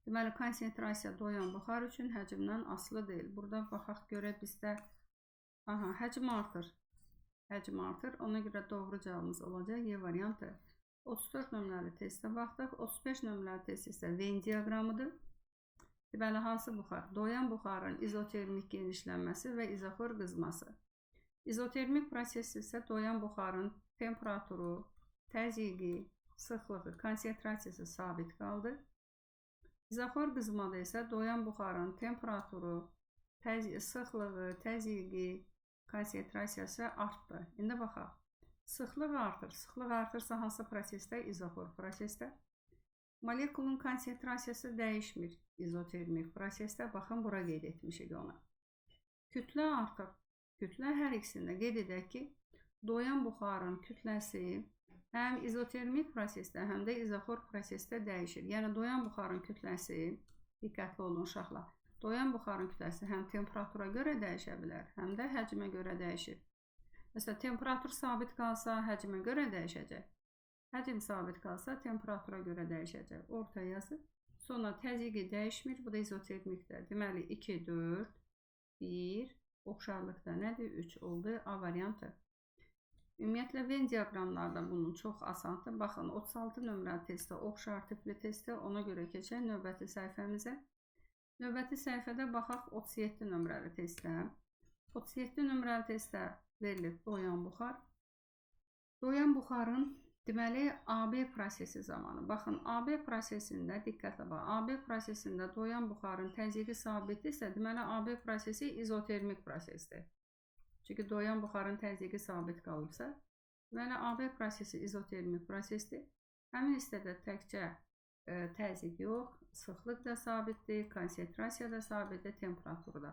Deməli, konsentrasiya doyan buxar üçün həcmdən asılı deyil. Burada baxaq görək bizdə həcm artır. Həcm artır. Ona görə doğru cavabımız olacaq Y variantı. 34 nömrəli testə baxdıq. 35 nömrəli test isə Venn diaqramıdır. Deməli, hansı buxar? Doyan buxarın izotermik genişlənməsi və izoxor qızması. İzotermik proses isə doyan buxarın temperaturu, təzyiqi, sıxlığı, konsentrasiyası sabit qaldı. İzoxor qızmada isə doyan buxarın temperaturu, sıxlığı, təzyiqi, konsentrasiyası artdı. İndi baxaq. Sıxlıq artır. Sıxlıq artırsa hansı prosesdə? İzoxor prosesdə. Molekulun konsentrasiyası dəyişmir. İzotermik prosesdə. Baxın, bura qeyd etmişik onu. Kütlə artır. Kütlə hər ikisində qeyd edək ki, doyan buxarın kütləsi həm izotermik prosesdə, həm də izoxor prosesdə dəyişir. Yəni, doyan buxarın kütləsi, diqqətli olun uşaqlar, doyan buxarın kütləsi həm temperatura görə dəyişə bilər, həm də həcmə görə dəyişir. Məsələn, temperatur sabit qalsa, həcmə görə dəyişəcək. Həcm sabit qalsa, temperatura görə dəyişəcək. Ortaya yazır. Sonra təzyiqi dəyişmir. Bu da izotermikdir. Deməli, 2, 4, 1, oxşarlıqda nədir? 3 oldu. A variantı. Ümumiyyətlə, Venn diaqramlarda bunun çox asandır. Baxın, 36 nömrəli testdə, oxşar tipli testdə, ona görə keçək növbəti səhifəmizə. Növbəti səhifədə baxaq 37 nömrəli testdə. 37 nömrəli testdə verilir doyan buxar. Doyan buxarın deməli AB prosesi zamanı. Baxın, AB prosesində diqqətlə bax. AB prosesində doyan buxarın təzyiqi sabitdirsə, deməli AB prosesi izotermik prosesdir. Çünki doyan buxarın təzyiqi sabit qalıbsa, deməli AB prosesi izotermik prosesdir. Həmin hissədə təkcə təzyiq yox, sıxlıq da sabitdir, konsentrasiya da sabitdir, temperatur da.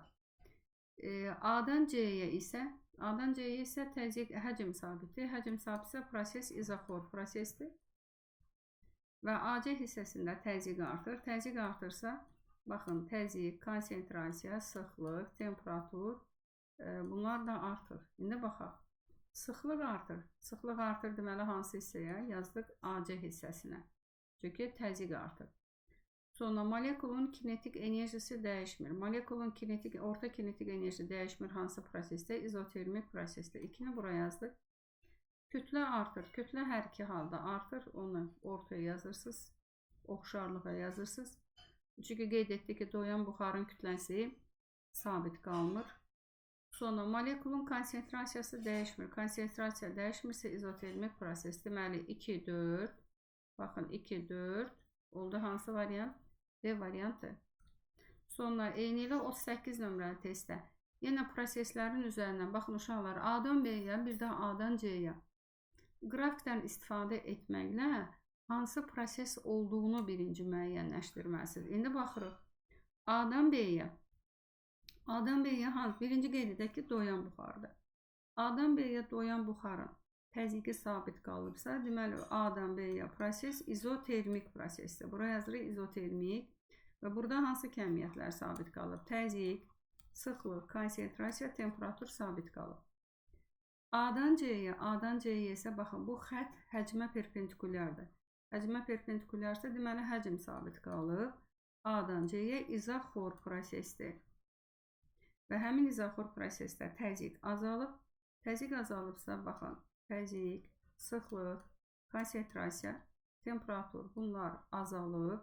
A-dan C-yə isə təzyiq, həcm sabitdir. Həcm sabitsə proses izoxor prosesdir. Və AC hissəsində təzyiq artır. Təzyiq artırsa, baxın, təzyiq, konsentrasiya, sıxlıq, temperatur, bunlar da artır. İndi baxaq. Sıxlıq artır. Sıxlıq artır deməli hansı hissəyə? Yazdıq AC hissəsinə. Çünki təzyiq artır. Sonra molekulun kinetik enerjisi dəyişmir. Molekulun orta kinetik enerji dəyişmir hansı prosesdə? İzotermik prosesdə. 2-ni buraya yazdıq. Kütlə artır. Kütlə hər iki halda artır. Onu ortaya yazırsınız. Oxşarlığa yazırsınız. Çünki qeyd etdik ki, doyan buxarın kütləsi sabit qalmır. Sonra molekulun konsentrasiyası dəyişmir. Konsentrasiya dəyişmirsə izotermik proses. Deməli 2, 4. Baxın 2, 4. Oldu hansı variant? D variantı. Sonra eyni ilə 38 nömrəli testdə. Yenə proseslərin üzərindən baxın uşaqlar, A-dan B-yə, bir də A-dan C-yə. Qrafikdən istifadə etməklə hansı proses olduğunu birinci müəyyənləşdirməlisiniz. İndi baxırıq. A-dan B-yə. A-dan B-yə birinci qeyd edək ki, doyan buxardır. A-dan B-yə doyan buxarın təzyiqi sabit qalıbsa, deməli A-dan B-yə proses izotermik prosesdir. Buraya yazırıq izotermik və burada hansı kəmiyyətlər sabit qalıb? Təzyiq, sıxlıq, konsentrasiya, temperatur sabit qalıb. A-dan C-yə isə baxın, bu xətt həcmə perpendikulyardır. Həcmə perpendikulyarsa, deməli həcm sabit qalıb. A-dan C-yə izoxor prosesdir. Və həmin izoxor prosesdə təzyiq azalıb. Təzyiq azalıbsa, baxın, təzyiq, sıxlıq, konsentrasiya, temperatur bunlar azalıb.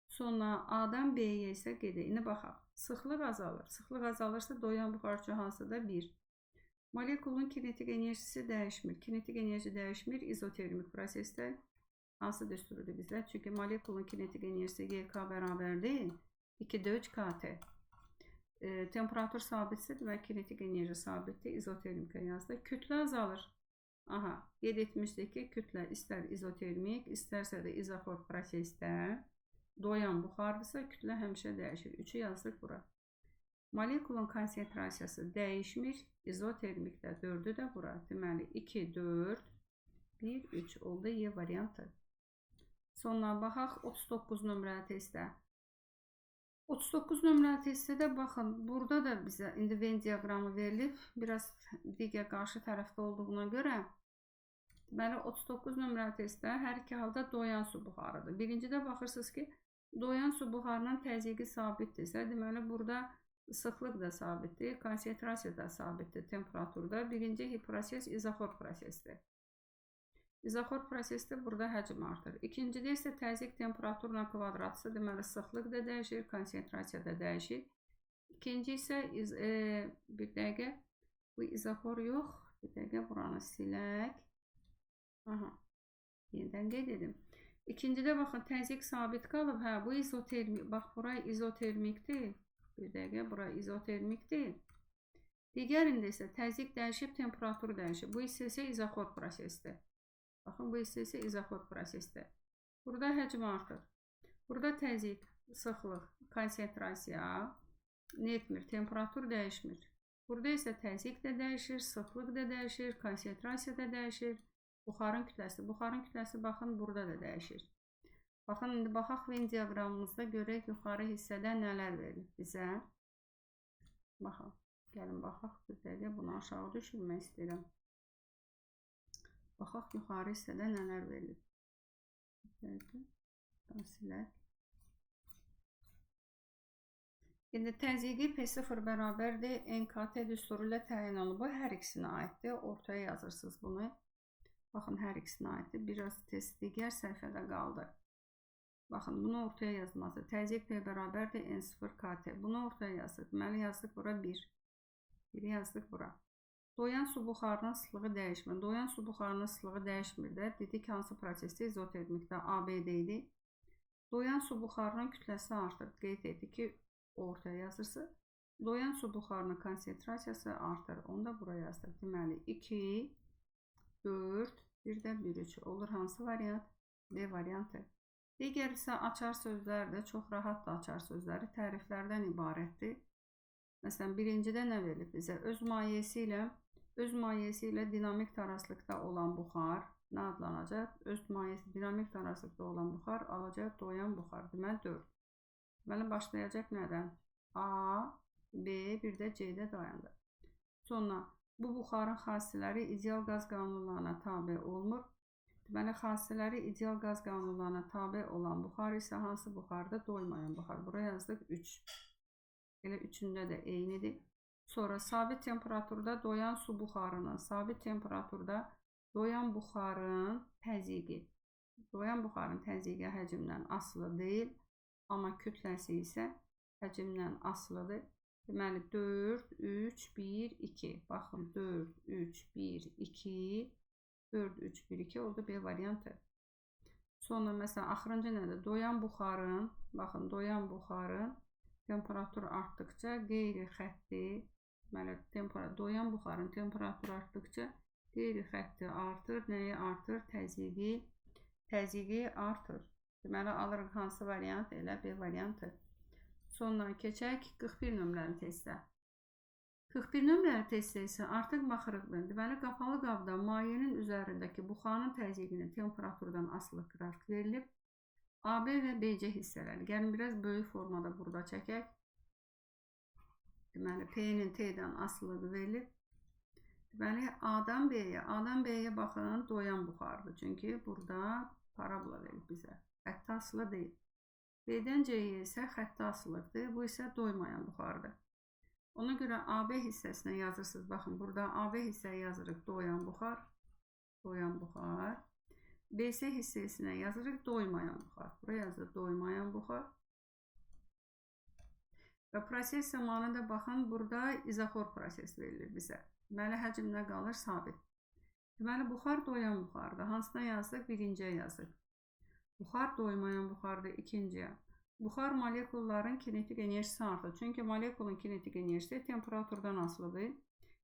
Sonra A-dan B-yə isə qeyd edək. Baxaq. Sıxlıq azalır. Sıxlıq azalırsa doyan buxar üçün hansıdır? 1. Molekulun kinetik enerjisi dəyişmir. Kinetik enerji dəyişmir izotermik prosesdə. Hansı düsturudur bizdə? Çünki molekulun kinetik enerjisi GK bərabərdir 2-də 3 KT. Temperatur sabitsə, demək kinetik enerji sabitdir. İzotermikə yazdıq. Kütlə azalır. Aha, qeyd etmişdik ki, kütlə istər izotermik, istərsə də izoxor prosesdə doyan buxardırsa, kütlə həmişə dəyişir. 3-ü yazdıq bura. Molekulun konsentrasiyası dəyişmir, izotermikdə 4-ü də bura. Deməli, 2, 4, 1, 3 oldu Y variantı. Sonra baxaq 39 nömrəli testdə. 39 nömrəli testdə də baxın, burada da bizə indi Venn diaqramı verilib. Biraz digər qarşı tərəfdə olduğuna görə, deməli 39 nömrəli testdə hər iki halda doyan su buxarıdır. Birincidə baxırsınız ki, doyan su buxarının təzyiqi sabitdirsə, deməli burada sıxlıq da sabitdir, konsentrasiya da sabitdir temperaturda. Birinci proses izoxor prosesdir. İzoxor prosesdə burada həcm artır. İkincidə isə təzyiq temperaturla kvadratsa, deməli sıxlıq da dəyişir, konsentrasiya da dəyişir. İkinci isə bir dəqiqə, bu izoxor yox, bir dəqiqə buranı silək. Aha, yenidən qeyd edim. İkincidə baxın, təzyiq sabit qalıb, hə, bu izotermik, bax, buraya izotermikdir. Bir dəqiqə, bura izotermik deyil. Digərində isə təzyiq dəyişib, temperatur dəyişib. Bu hissə isə izoxor prosesdir. Baxın, bu hissə isə izoxor prosesdir. Burada həcm artır. Burada təzyiq, sıxlıq, konsentrasiya nə etmir? Temperatur dəyişmir. Burada isə təzyiq də dəyişir, sıxlıq da dəyişir, konsentrasiya da dəyişir. Buxarın kütləsi. Buxarın kütləsi baxın, burada da dəyişir. Baxın, indi baxaq Venn diaqramımızda görək yuxarı hissədə nələr verir bizə. Baxın, gəlin baxaq. Bir dəqiqə bunu aşağı düşürmək istəyirəm. Baxaq yuxarı hissədə nələr verilir. Bir dəqiqə, silək. İndi təzyiqi P0 bərabərdir, NKT düsturu ilə təyin olunur. Bu hər ikisinə aiddir. Ortaya yazırsınız bunu. Baxın, hər ikisinə aiddir. Biraz test digər səhifədə qaldı. Baxın, bunu ortaya yazması. Təzyiq P bərabərdir, N0 KT. Bunu ortaya yazdık. Deməli, yazdıq bura 1. 1 yazdıq bura. Doyan su buxarının sıxlığı dəyişmir. Doyan su buxarının sıxlığı dəyişmir də. Dedik, hansı prosesdə? İzotermikdə ABD idi. Doyan su buxarının kütləsi artır. Qeyd etdik ki, ortaya yazırsınız. Doyan su buxarının konsentrasiyası artır. Onu da buraya yazdıq. Deməli, 2, 4, bir də 1-3 olur. Hansı variant? B variantı. Digər isə açar sözlərdir. Çox rahatdır açar sözləri. Təriflərdən ibarətdir. Məsələn, birincidə nə verir bizə? Öz mayeəsi ilə dinamik taraslıqda olan buxar nə adlanacaq? Öz mayeəsi dinamik taraslıqda olan buxar alacaq doyan buxar. Deməli, 4. Deməli, başlayacaq nədən? A, B, bir də C-də dayandı. Sonra bu buxarın xassələri ideal qaz qanunlarına tabe olmur. Deməli, xassələri ideal qaz qanunlarına tabe olan buxar isə hansı buxarda? Doymayan buxar. Buraya yazdıq 3. Elə üçündə də eynidir. Sonra sabit temperaturda doyan su buxarının, sabit temperaturda doyan buxarın təzyiqi. Doyan buxarın təzyiqi həcmdən asılı deyil, amma kütləsi isə həcmdən asılıdır. Deməli, 4, 3, 1, 2. Baxın, 4, 3, 1, 2, 4, 3, 1, 2 oldu B variantı. Sonra, məsələn, axırıncı nədir? Doyan buxarın, baxın, doyan buxarın temperatur artdıqca qeyri-xətti, deməli, doyan buxarın temperaturu artdıqca qeyri-xətti artır. Nəyi artır? Təzyiqi artır. Deməli, alırıq hansı variant? Elə B variantı. Sonra keçək 41 nömrəli testə. 41 nömrəli testdə isə artıq baxırıq. Deməli, qapalı qabda mayenin üzərindəki buxarın təzyiqinin temperaturdan asılı qrafik verilib. AB və BC hissələri. Gəlin, biraz böyük formada burada çəkək. Deməli, P-nin T-dən asılığı verilib. Deməli, A-dan B-yə baxın, doyan buxardır. Çünki burada parabola verilib bizə. Xəttə asılı deyil. B-dən C-yə isə xəttə asılıqdır. Bu isə doymayan buxardır. Ona görə AB hissəsinə yazırsınız. Baxın, burada AB hissəyə yazırıq doyan buxar. Doyan buxar. BC hissəsinə yazırıq doymayan buxar. Buraya yazırıq doymayan buxar. Və proses zamanı da baxın, burada izoxor proses verilir bizə. Deməli, həcm nə qalır? Sabit. Deməli, buxar doyan buxardır. Hansına yazdıq? Birinciyə yazdıq. Buxar doymayan buxardır. İkinciyə. Buxar molekulların kinetik enerjisi artır. Çünki molekulun kinetik enerjisi temperaturdan asılıdır.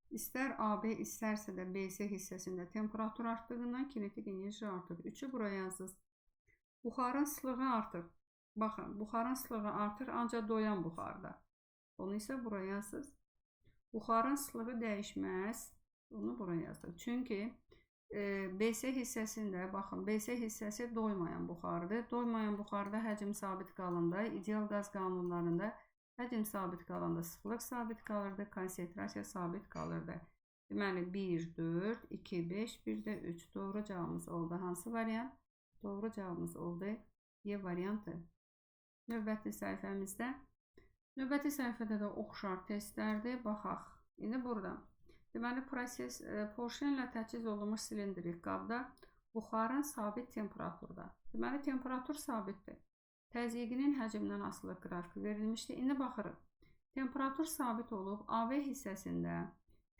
İstər AB, istərsə də BC hissəsində temperatur artdığından kinetik enerji artır. 3-ü buraya yazırız. Buxarın sıxlığı artır. Baxın, buxarın sıxlığı artır ancaq doyan buxarda. Onu isə buraya yazırız. Buxarın sıxlığı dəyişməz. Onu buraya yazırıq. Çünki BC hissəsində, baxın, BC hissəsi doymayan buxardır. Doymayan buxarda həcm sabit qalanda, ideal qaz qanunlarında həcm sabit qalanda sıxlıq sabit qalırdı, konsentrasiya sabit qalırdı. Deməli, 1, 4, 2, 5, bir də 3. Doğru cavabımız oldu. Hansı variant? Doğru cavabımız oldu. Y variantı. Növbəti səhifəmizdə. Növbəti səhifədə də oxşar testlərdir. Baxaq. İndi burada. Deməli, proses porşenlə təchiz olunmuş silindrik qabda buxarın sabit temperaturda. Deməli, temperatur sabitdir. Təzyiqinin həcmdən asılı qrafik verilmişdir. İndi baxırıq. Temperatur sabit olub AB hissəsində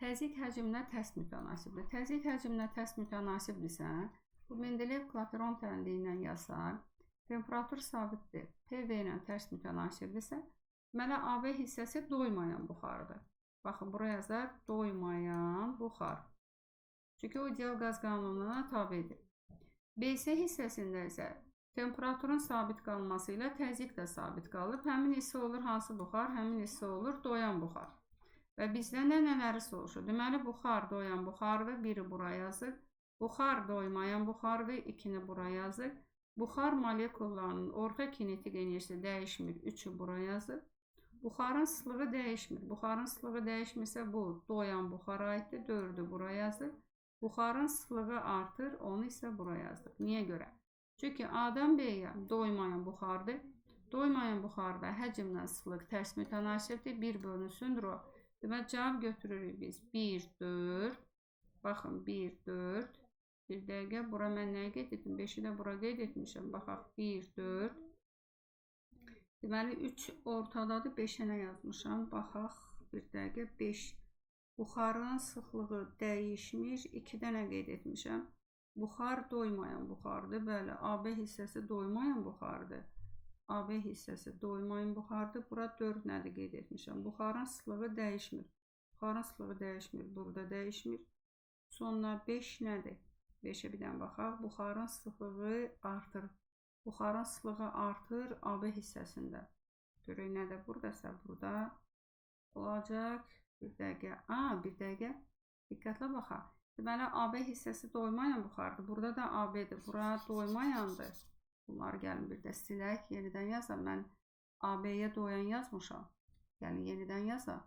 təzyiq həcminə tərs mütənasibdir. Təzyiq həcminə tərs mütənasibdirsə, bu Mendeleyev-Klaperon tənliyi ilə yazsaq, temperatur sabitdir. PV ilə tərs mütənasibdirsə, Deməli, AB hissəsi doymayan buxardır. Baxın, buraya yazar doymayan buxar. Çünki o ideal qaz qanununa tabedir. BC hissəsində isə temperaturun sabit qalması ilə təzyiq də sabit qalır. Həmin hissə olur hansı buxar? Həmin hissə olur doyan buxar. Və bizdən də nələri soruşur? Deməli, buxar doyan buxardır, biri bura yazır. Buxar doymayan buxardır, 2-ni bura yazır. Buxar molekullarının orta kinetik enerjisi dəyişmir, 3-ü bura yazır. Buxarın sıxlığı dəyişmir. Buxarın sıxlığı dəyişmirsə bu doyan buxara aiddir, 4-ü bura yazır. Buxarın sıxlığı artır, onu isə bura yazdıq. Niyə görə? Çünki A-dan B-yə doymayan buxardır. Doymayan buxarda həcmlə sıxlıq tərs mütənasibdir. 1 bölünsün rho. Deməli, cavab götürürük biz. 1, 4. Baxın, 1, 4. Bir dəqiqə, bura mən nəyə qeyd etdim? 5-i də bura qeyd etmişəm. Baxaq, 1, 4. Deməli, 3 ortadadır. 5-ə nə yazmışam? Baxaq, bir dəqiqə, 5. Buxarın sıxlığı dəyişmir. 2-də nə qeyd etmişəm? Buxar doymayan buxardır. Bəli, AB hissəsi doymayan buxardır. AB hissəsi doymayan buxardır. Bura 4 nədir qeyd etmişəm? Buxarın sıxlığı dəyişmir. Buxarın sıxlığı dəyişmir. Burada dəyişmir. Sonra 5 nədir? 5-ə bir dənə baxaq. Buxarın sıxlığı artır. Buxarın sıxlığı artır AB hissəsində. Görək nədir? Buradasa burada olacaq. Bir dəqiqə. Bir dəqiqə. Diqqətlə baxaq. Deməli, AB hissəsi doymayan buxardır. Burada da AB-dir. Bura doymayandır. Bunları gəlin bir də silək. Yenidən yazaq. Mən AB-yə doyan yazmışam. Yəni, yenidən yazaq.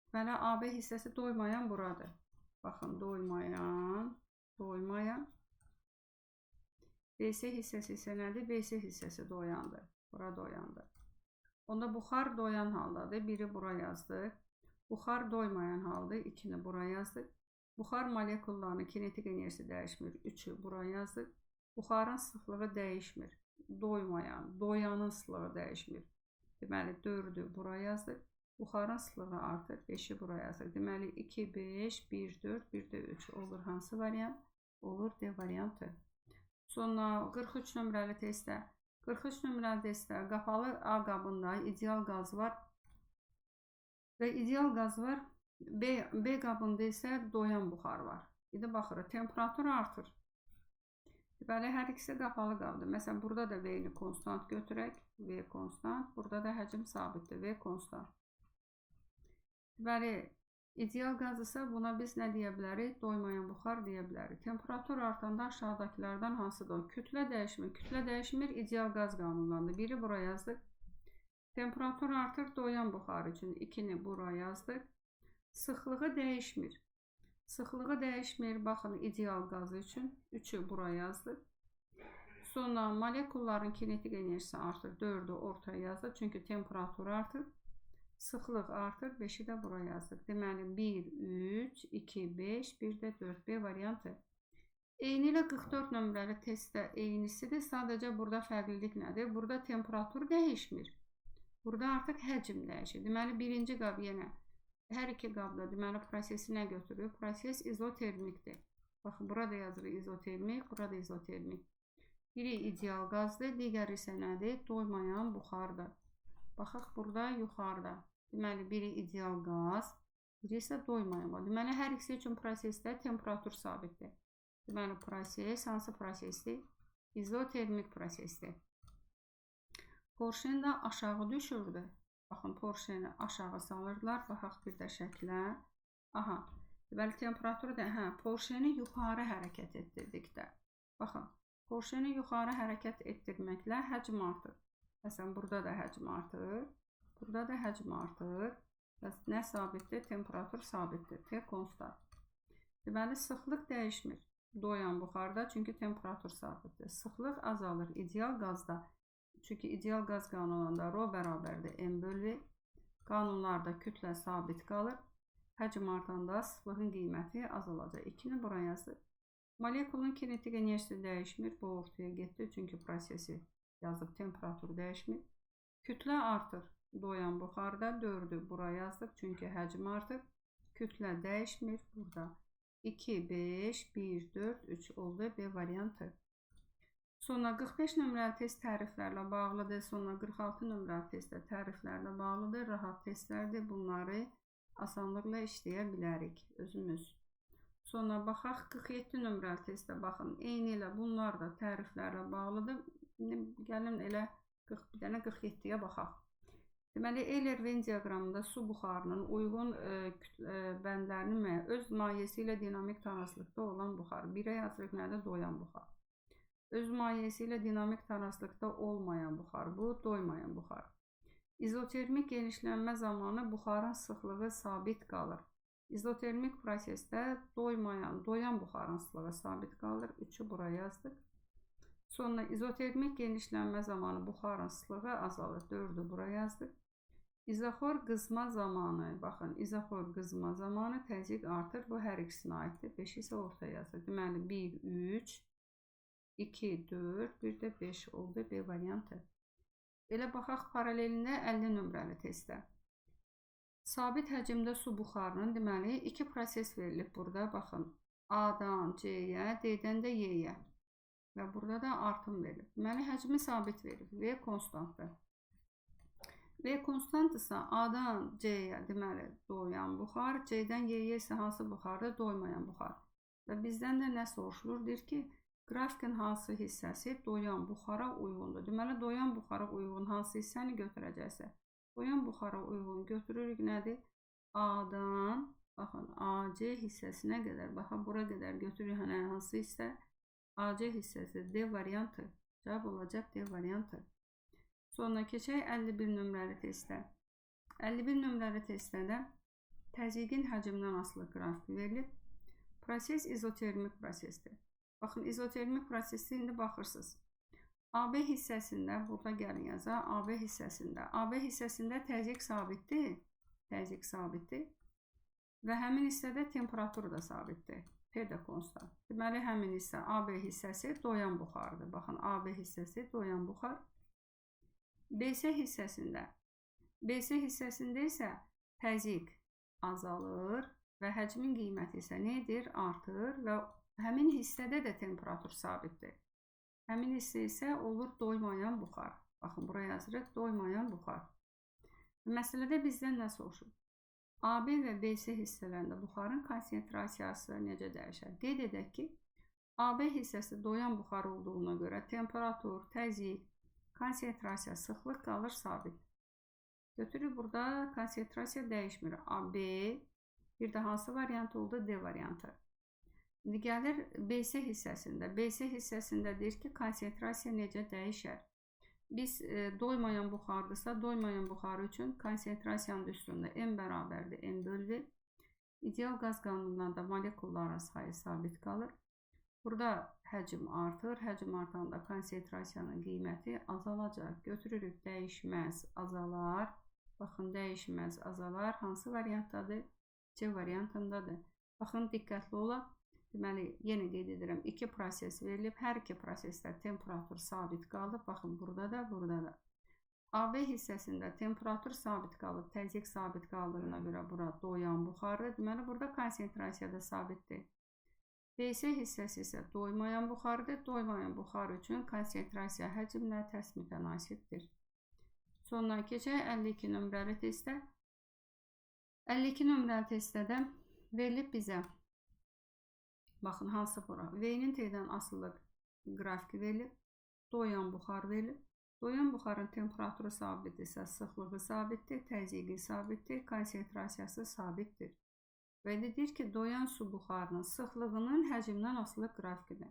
Deməli, AB hissəsi doymayan buradır. Baxın, doymayan. BC hissəsi isə nədir? BC hissəsi doyandır. Bura doyandır. Onda buxar doyan haldadır. Biri bura yazdıq. Buxar doymayan halda 2-ni bura yazdıq. Buxar molekullarının kinetik enerjisi dəyişmir. 3-ü bura yazdıq. Buxarın sıxlığı dəyişmir. Doyanın sıxlığı dəyişmir. Deməli, 4-ü bura yazdıq. Buxarın sıxlığı artır. 5-i bura yazdıq. Deməli, 2, 5, 1, 4, 1 də 3 olur. Hansı variant? Olur D variantı. Sonra 43 nömrəli testdə. 43 nömrəli testdə qapalı A qabında ideal qaz var. Və ideal qaz var. B qabında isə doyan buxar var. Bir də baxırıq, temperatur artır. Deməli, hər ikisi qapalı qabdır. Məsələn, burada da V-ni konstant götürək. V konstant. Burada da həcm sabitdir. V konstant. Deməli, ideal qaz isə buna biz nə deyə bilərik? Doymayan buxar deyə bilərik. Temperatur artanda aşağıdakilərdən hansıdır? Kütlə dəyişmir. Kütlə dəyişmir, ideal qaz qanunlarında. Biri bura yazdıq. Temperatur artır, doyan buxar üçün 2-ni bura yazdıq. Sıxlığı dəyişmir. Sıxlığı dəyişmir, baxın, ideal qazı üçün 3-ü bura yazdıq. Sonra molekulların kinetik enerjisi artır, 4-ü ortaya yazdıq. Çünki temperatur artır. Sıxlıq artır, 5-i də bura yazdıq. Deməli, 1, 3, 2, 5, 1 də 4. B variantı. Eyni ilə 44 nömrəli testdə eynisidir. Sadəcə burada fərqlilik nədir? Burada temperatur dəyişmir. Burada artıq həcm dəyişir. Deməli, birinci qab yenə hər iki qabda deməli prosesi nə götürür? Proses izotermikdir. Baxın, burada yazılır izotermik, burada izotermik. Biri ideal qazdır, digəri isə nədir? Doymayan buxardır. Baxaq, burada yuxarıda. Deməli, biri ideal qaz, biri isə doymayan var. Deməli, hər ikisi üçün prosesdə temperatur sabitdir. Deməli, proses hansı prosesdir? İzotermik prosesdir. Porşen də aşağı düşürdü. Baxın, porşeni aşağı salırdılar. Baxaq bir də şəklə. Aha, deməli, temperaturu da, porşeni yuxarı hərəkət etdirdik də. Baxın, porşeni yuxarı hərəkət etdirməklə həcm artır. Məsələn, burada da həcm artır. Burada da həcm artır. Nə sabitdir? Temperatur sabitdir. T konstant. Deməli, sıxlıq dəyişmir. Doyan buxarda, çünki temperatur sabitdir. Sıxlıq azalır ideal qazda. Çünki ideal qaz qanununda rho bərabərdir M bölü V. Qanunlarda kütlə sabit qalır. Həcm artanda sıxlığın qiyməti azalacaq. 2-ni bura yazır. Molekulun kinetik enerjisi dəyişmir. Bu ortaya getdi. Çünki prosesi yazıb temperatur dəyişmir. Kütlə artır. Doyan buxarda 4-ü bura yazdıq. Çünki həcm artır. Kütlə dəyişmir. Burada 2, 5, 1, 4, 3 oldu. B variantı. Sonra 45 nömrəli test təriflərlə bağlıdır. Sonra 46 nömrəli test də təriflərlə bağlıdır. Rahat testlərdir. Bunları asanlıqla işləyə bilərik özümüz. Sonra baxaq 47 nömrəli testə baxın. Eyni ilə bunlar da təriflərlə bağlıdır. Gəlin elə bir dənə 47-yə baxaq. Deməli, Euler-Venn diaqramında su buxarının uyğun bəndlərinin öz mayeəsi ilə dinamik taraslıqda olan buxar. Birə yazırıq nədir? Doyan buxar. Öz mayeəsi ilə dinamik taraslıqda olmayan buxar. Bu, doymayan buxar. İzotermik genişlənmə zamanı buxarın sıxlığı sabit qalır. İzotermik prosesdə doyan buxarın sıxlığı sabit qalır. 3-ü buraya yazdıq. Sonra izotermik genişlənmə zamanı buxarın sıxlığı azalır. 4-ü buraya yazdıq. İzoxor qızma zamanı, baxın, izoxor qızma zamanı təzyiq artır. Bu hər ikisinə aiddir. 5 isə ortaya yazır. Deməli, 1, 3, 2, 4, bir də 5 oldu. B variantı. Elə baxaq paralelində 50 nömrəli testdə. Sabit həcmdə su buxarının, deməli, 2 proses verilib burada. Baxın, A-dan C-yə, D-dən də Y-yə. Və burada da artım verilib. Deməli, həcmi sabit verilib. V konstantdır. V konstantdırsa A-dan C-yə, deməli, doyan buxar, C-dən Y-yə isə hansı buxardır? Doymayan buxar. Və bizdən də nə soruşulur? Deyir ki, qrafikin hansı hissəsi doyan buxara uyğundur? Deməli, doyan buxara uyğun hansı hissəni götürəcəksə? Doyan buxara uyğun götürürük nədir? A-dan, baxın, AC hissəsinə qədər, baxın, bura qədər götürürük hansı hissə? AC hissəsi D variantı. Cavab olacaq D variantı. Sonra keçək 51 nömrəli testdə. 51 nömrəli testdə də təzyiqin həcmindən asılı qrafik verilib. Proses izotermik prosesdir. Baxın, izotermik prosesi indi baxırsınız. AB hissəsində, burada gəlin yazaq, AB hissəsində təzyiq sabitdir. Təzyiq sabitdir. Və həmin hissədə temperatur da sabitdir. P də konstant. Deməli, həmin hissə AB hissəsi doyan buxardır. Baxın, AB hissəsi doyan buxar. BC hissəsində isə təzyiq azalır və həcmin qiyməti isə nədir? Artır və həmin hissədə də temperatur sabitdir. Həmin hissə isə olur doymayan buxar. Baxın, buraya yazırıq, doymayan buxar. Məsələdə bizdən nə soruşur? AB və BC hissələrində buxarın konsentrasiyası necə dəyişər? Qeyd edək ki, AB hissəsi doyan buxar olduğuna görə temperatur, təzyiq, konsentrasiya, sıxlıq qalır sabit. Götürük, burada konsentrasiya dəyişmir. AB, bir də hansı variant oldu? D variantı. İndi gəlir BC hissəsində. BC hissəsində deyir ki, konsentrasiya necə dəyişər? Biz doymayan buxardırsa, doymayan buxarı üçün konsentrasiyanın üstündə M bərabərdir, M bölü V. İdeal qaz qanunundan da molekulların sayı sabit qalır. Burada həcm artır, həcm artanda konsentrasiyanın qiyməti azalacaq. Götürürük, dəyişməz, azalar. Baxın, dəyişməz, azalar hansı variantdadır? C variantındadır. Baxın, diqqətli olaq. Deməli, yenə qeyd edirəm, 2 proses verilib. Hər 2 prosesdə temperatur sabit qalıb. Baxın, burada da, burada da. AB hissəsində temperatur sabit qalıb, təzyiq sabit qaldığına görə bura doyan buxardır. Deməli, burada konsentrasiya da sabitdir. BC hissəsi isə doymayan buxardır. Doymayan buxar üçün konsentrasiya həcmlə tərs mütənasibdir. Sonra keçək 52 nömrəli testdə. 52 nömrəli testdə də verilib bizə. Baxın, hansı bura? V-nin T-dən asılı qrafiki verilib. Doyan buxar verilib. Doyan buxarın temperaturu sabitdirsə, sıxlığı sabitdir, təzyiqi sabitdir, konsentrasiyası sabitdir. Və deyir ki, doyan su buxarının sıxlığının həcmdən asılı qrafikidir.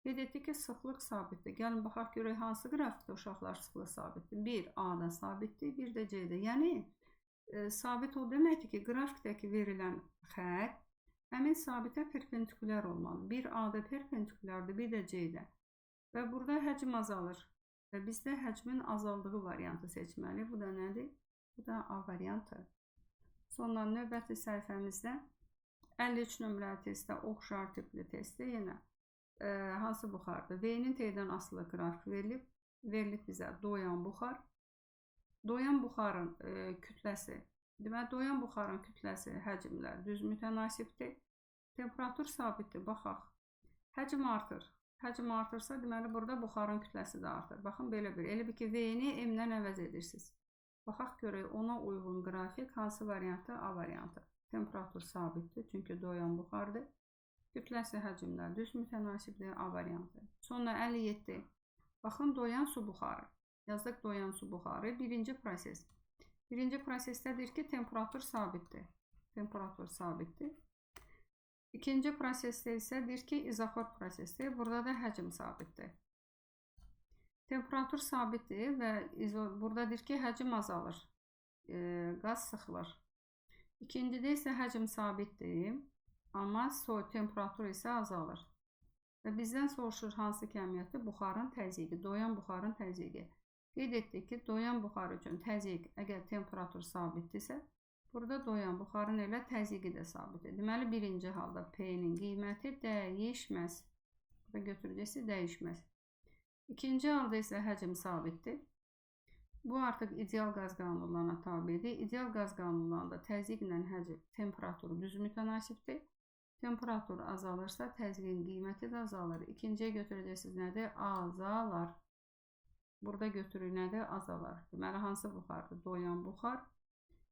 Qeyd etdik ki, sıxlıq sabitdir. Gəlin, baxaq görək, hansı qrafikdə uşaqlar sıxlıq sabitdir? Bir A-da sabitdir, bir də C-də. Yəni, sabit o deməkdir ki, qrafikdəki verilən xətt həmin sabitə perpendikulyar olmalı. Bir A-da perpendikulyardır, bir də C-də. Və burada həcm azalır. Və bizdə həcmin azaldığı variantı seçməli. Bu da nədir? Bu da A variantı. Sonra növbəti səhifəmizdə 53 nömrəli testdə oxşar tipli testdə yenə hansı buxardır? V-nin T-dən asılı qrafik verilib. Verilib bizə doyan buxar. Doyan buxarın kütləsi. Deməli, doyan buxarın kütləsi həcmlə düz mütənasibdir. Temperatur sabitdir. Baxaq. Həcm artır. Həcm artırsa, deməli burada buxarın kütləsi də artır. Baxın, belə bir. Elə bir ki, V-ni M-dən əvəz edirsiniz. Baxaq görək, ona uyğun qrafik hansı variantı? A variantı. Temperatur sabitdir, çünki doyan buxardır. Kütləsi həcmlə düz mütənasibdir, A variantı. Sonra 57. Baxın, doyan su buxarı. Yazdıq doyan su buxarı. Birinci proses. Birinci prosesdədir ki, temperatur sabitdir. Temperatur sabitdir. İkinci prosesdə isə deyir ki, izoxor prosesdir. Burada da həcm sabitdir. Temperatur sabitdir və burada deyir ki, həcm azalır. Qaz sıxılır. İkincidə isə həcm sabitdir. Amma temperatur isə azalır. Və bizdən soruşur hansı kəmiyyətdir? Buxarın təzyiqi, doyan buxarın təzyiqi. Qeyd etdik ki, doyan buxar üçün təzyiq əgər temperatur sabitdirsə, burada doyan buxarın elə təzyiqi də sabitdir. Deməli, birinci halda P-nin qiyməti dəyişməz. Burada götürücüsü dəyişməz. İkinci halda isə həcm sabitdir. Bu artıq ideal qaz qanunlarına tabidir. İdeal qaz qanunlarında təzyiqlə həcm temperaturu düz mütənasibdir. Temperatur azalırsa təzyiqin qiyməti də azalır. İkinciyə götürəcəksiniz nədir? Azalar. Burada götürük nədir? Azalar. Deməli, hansı buxardır? Doyan buxar.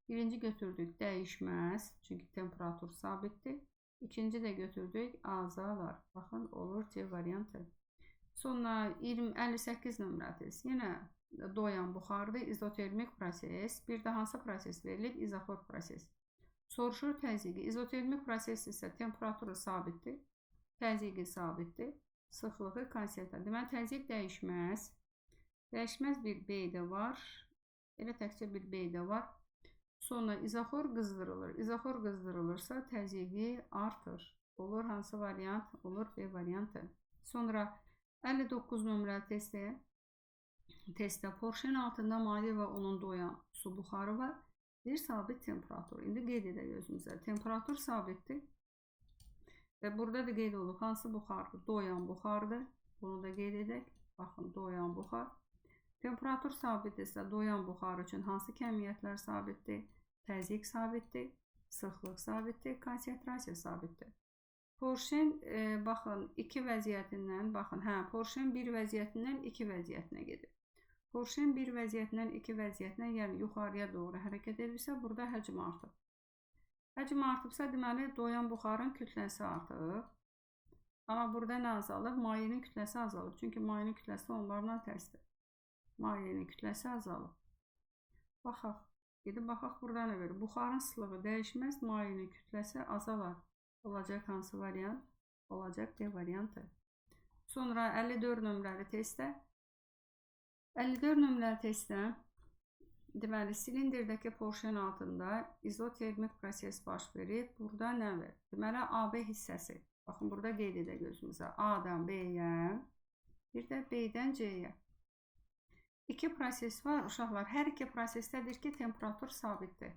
Birinci götürdük dəyişməz, çünki temperatur sabitdir. İkinci də götürdük azalar. Baxın, olur C variantı. Sonra 58 nömrə test. Yenə doyan buxardır, izotermik proses. Bir də hansı proses verilir? İzoxor proses. Soruşur təzyiqi. İzotermik proses isə temperaturu sabitdir. Təzyiqi sabitdir. Sıxlığı konstantdır. Deməli, təzyiq dəyişməz. Dəyişməz bir B-də var. Elə təkcə bir B-də var. Sonra izoxor qızdırılır. İzoxor qızdırılırsa təzyiqi artır. Olur hansı variant? Olur B variantı. Sonra 59 nömrəli testdə porşen altında maye və onun doyan su buxarı var. Bir sabit temperatur. İndi qeyd edək özümüzə. Temperatur sabitdir. Və burada da qeyd olub hansı buxardır? Doyan buxardır. Bunu da qeyd edək. Baxın, doyan buxar. Temperatur sabitdirsə, doyan buxar üçün hansı kəmiyyətlər sabitdir? Təzyiq sabitdir, sıxlıq sabitdir, konsentrasiya sabitdir. Porşen, baxın, iki vəziyyətindən, baxın, porşen bir vəziyyətindən iki vəziyyətinə gedir. Porşen bir vəziyyətindən iki vəziyyətinə, yəni yuxarıya doğru hərəkət edirsə, burada həcm artıb. Həcm artıbsa, deməli, doyan buxarın kütləsi artıb. Amma burada nə azalır? Mayenin kütləsi azalır. Çünki mayenin kütləsi onlarla tərsdir. Mayenin kütləsi azalır. Baxaq. Gedib baxaq, burada nə verir? Buxarın sıxlığı dəyişməz, mayenin kütləsi azalar. Olacaq hansı variant? Olacaq D variantı. Sonra 54 nömrəli testdə 54 nömrəli testdə deməli, silindirdəki porşen altında izotermik proses baş verir. Burada nə verir? Deməli, AB hissəsi. Baxın, burada qeyd edək gözümüzə. A-dan B-yə, bir də B-dən C-yə. İki proses var, uşaqlar. Hər iki prosesdədir ki, temperatur sabitdir.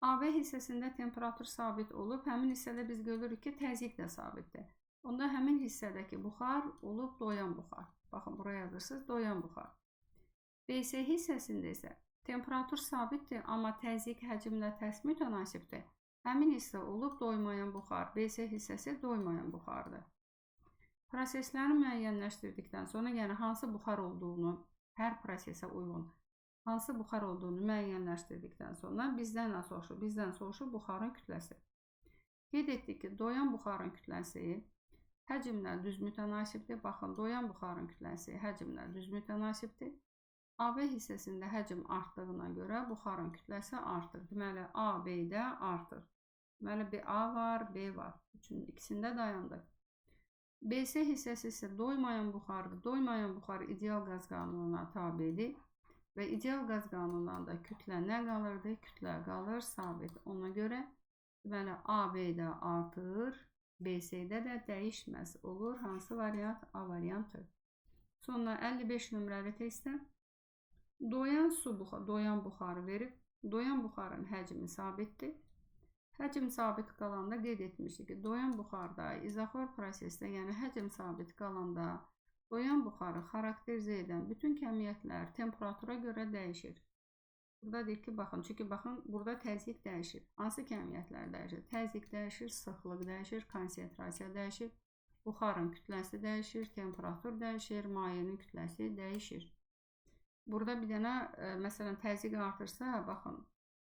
AB hissəsində temperatur sabit olub, həmin hissədə biz görürük ki, təzyiq də sabitdir. Onda həmin hissədəki buxar olub doyan buxar. Baxın, buraya yazırsınız, doyan buxar. BC hissəsində isə temperatur sabitdir, amma təzyiq həcmlə tərs mütənasibdir. Həmin hissə olub doymayan buxar. BC hissəsi doymayan buxardır. Prosesləri müəyyənləşdirdikdən sonra, yəni hansı buxar olduğunu, hər prosesə uyğun, hansı buxar olduğunu müəyyənləşdirdikdən sonra bizdən soruşur? Bizdən soruşur buxarın kütləsi. Qeyd etdik ki, doyan buxarın kütləsi həcmlə düz mütənasibdir. Baxın, doyan buxarın kütləsi həcmlə düz mütənasibdir. AB hissəsində həcm artdığına görə buxarın kütləsi artır. Deməli, A, B-də artır. Deməli, A var, B var. Üçün ikisində dayandıq. BC hissəsi isə doymayan buxardır. Doymayan buxar ideal qaz qanununa tabidir. Və ideal qaz qanunlarında kütlə nə qalırdı? Kütlə qalır sabit. Ona görə deməli, A, B-də artır. BC-də də dəyişməz olur. Hansı variant? A variantı. Sonra 55 nömrəli testdə doyan buxarı verib. Doyan buxarın həcmi sabitdir. Həcm sabit qalanda qeyd etmişdik ki, doyan buxarda, izoxor prosesdə, yəni həcm sabit qalanda doyan buxarı xarakterizə edən bütün kəmiyyətlər temperatura görə dəyişir. Burada deyir ki, baxın, çünki baxın, burada təzyiq dəyişir. Hansı kəmiyyətlər dəyişir? Təzyiq dəyişir, sıxlıq dəyişir, konsentrasiya dəyişir. buxarın kütləsi dəyişir, temperatur dəyişir, mayenin kütləsi dəyişir. Burada bir dənə, məsələn, təzyiq artırsa, baxın,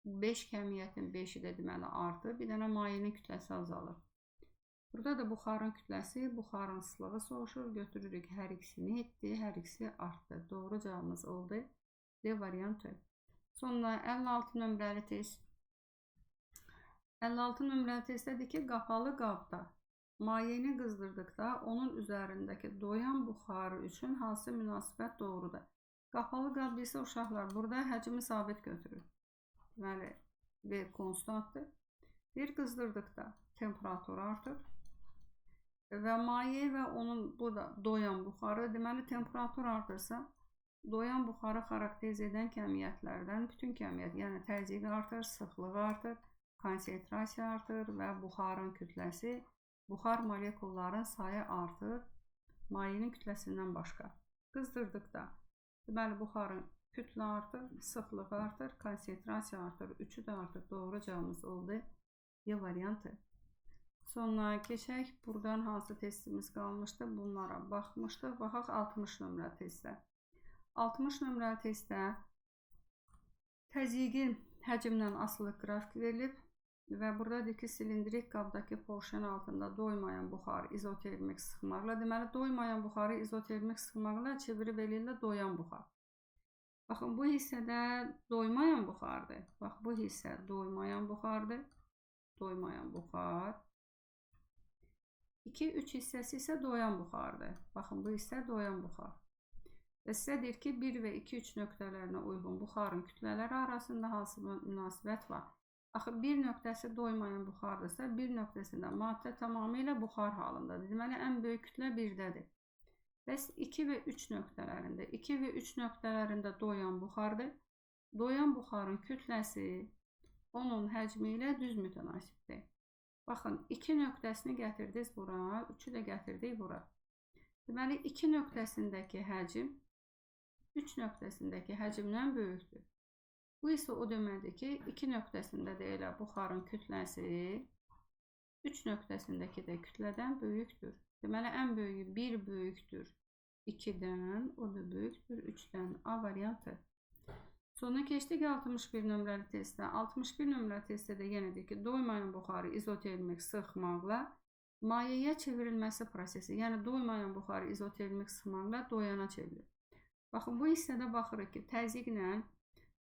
5 kəmiyyətin 5-i də deməli artır, bir dənə mayenin kütləsi azalır. Burada da buxarın kütləsi, buxarın ıslığı soğuşur, götürürük hər ikisini etdi, hər ikisi artdı. Doğru cavabımız oldu. D variantı. Sonra 56 nömrəli test. 56 nömrəli testdədir ki, qapalı qabda mayeni qızdırdıqda onun üzərindəki doyan buxarı üçün hansı münasibət doğrudur? Qapalı qab isə uşaqlar burada həcmi sabit götürür. Deməli, V konstantdır. Bir qızdırdıqda temperatur artır və maye və onun burada doyan buxarı, deməli temperatur artırsa, doyan buxarı xarakterize edən kəmiyyətlərdən bütün kəmiyyət, yəni təzyiq artır, sıxlığı artır, konsentrasiya artır və buxarın kütləsi, buxar molekulların sayı artır, mayenin kütləsindən başqa. Qızdırdıqda, deməli buxarın kütlə artır, sıxlığı artır, konsentrasiya artır, üçü də artır. Doğru cavabımız oldu. Y variantı. Sonra keçək, buradan hansı testimiz qalmışdı, bunlara baxmışdıq. Baxaq 60 nömrə testdə. 60 nömrəli testdə təzyiqin həcmdən asılı qrafik verilib və buradadır ki, silindrik qabdakı porşen altında doymayan buxarı izotermik sıxmaqla, deməli doymayan buxarı izotermik sıxmaqla çevirib eləyirlər doyan buxar. Baxın, bu hissədə doymayan buxardır. Bax, bu hissə doymayan buxardır. Doymayan buxar. 2-3 hissəsi isə doyan buxardır. Baxın, bu hissə doyan buxar. Və sizə deyir ki, 1 və 2-3 nöqtələrinə uyğun buxarın kütlələri arasında hansı münasibət var? Axı, bir nöqtəsi doymayan buxardırsa, bir nöqtəsində maddə tamamilə buxar halındadır. Deməli, ən böyük kütlə 1-dədir. Bəs 2 və 3 nöqtələrində, 2 və 3 nöqtələrində doyan buxardır. Doyan buxarın kütləsi onun həcmi ilə düz mütənasibdir. Baxın, 2 nöqtəsini gətirdiniz bura, 3-ü də gətirdik bura. Deməli, 2 nöqtəsindəki həcm 3 nöqtəsindəki həcmdən böyükdür. Bu isə o deməkdir ki, 2 nöqtəsində də elə buxarın kütləsi 3 nöqtəsindəki də kütlədən böyükdür. Deməli, ən böyüyü 1 böyükdür 2-dən, o da böyükdür 3-dən. A variantı. Sonra keçdik 61 nömrəli testdə. 61 nömrəli testdə də yenə deyir ki, doymayan buxarı izotermik sıxmaqla mayeyə çevrilməsi prosesi, yəni doymayan buxarı izotermik sıxmaqla doyana çevrilir. Baxın, bu hissədə baxırıq ki, təzyiqlə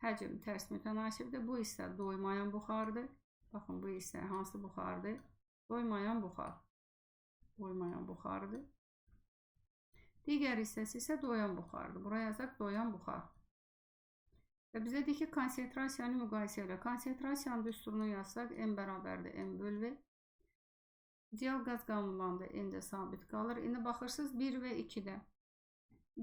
həcm tərs mütənasibdir. Bu hissə doymayan buxardır. Baxın, bu hissə hansı buxardır? Doymayan buxar. Doymayan buxardır. Digər hissəsi isə doyan buxardır. Buraya yazaq doyan buxar. Və bizə deyir ki, konsentrasiyanı müqayisə ilə. Konsentrasiyanın düsturunu yazsaq, n bərabərdir n bölü V. Dial qaz qanunlarında n də sabit qalır. İndi baxırsınız 1 və 2-də.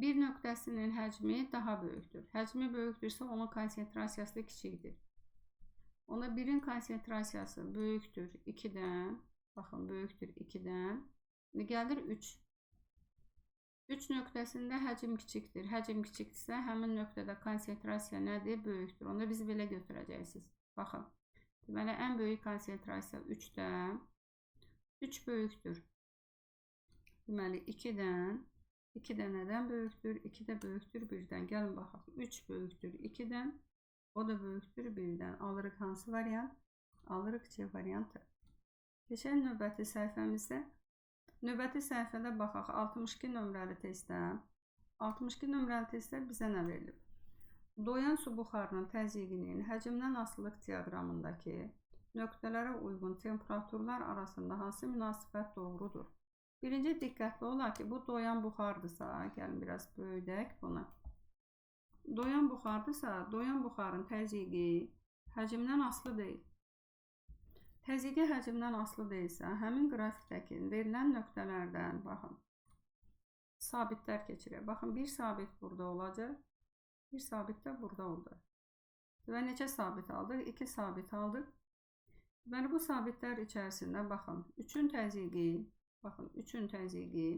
Bir nöqtəsinin həcmi daha böyükdür. Həcmi böyükdürsə, onun konsentrasiyası da kiçikdir. Ona 1-in konsentrasiyası böyükdür 2-dən. Baxın, böyükdür 2-dən. İndi gəlir 3. 3 nöqtəsində həcm kiçikdir. Həcm kiçikdirsə, həmin nöqtədə konsentrasiya nədir? Böyükdür. Onda biz belə götürəcəksiniz. Baxın, deməli, ən böyük konsentrasiya 3-dən. 3 böyükdür. Deməli, 2-dən. 2 də nədən böyükdür? 2 də böyükdür 1-dən. Gəlin baxaq. 3 böyükdür 2-dən. O da böyükdür 1-dən. Alırıq hansı variant? Alırıq C variantı. Keçən növbəti səhifəmizdə. Növbəti səhifədə baxaq 62 nömrəli testdə. 62 nömrəli testdə bizə nə verilib? Doyan su buxarının təzyiqinin həcmdən asılılıq diaqramındakı nöqtələrə uyğun temperaturlar arasında hansı münasibət doğrudur? Birinci diqqətli olaq ki, bu doyan buxardırsa, gəlin biraz böyüdək buna. Doyan buxardırsa, doyan buxarın təzyiqi həcmdən asılı deyil. Təzyiqi həcmdən asılı deyilsə, həmin qrafikdəki verilən nöqtələrdən, baxın, sabitlər keçirir. Baxın, bir sabit burada olacaq, bir sabit də burada olacaq. Və neçə sabit aldıq? 2 sabit aldıq. Deməli, bu sabitlər içərisində, baxın, 3-ün təzyiqi, baxın, 3-ün təzyiqi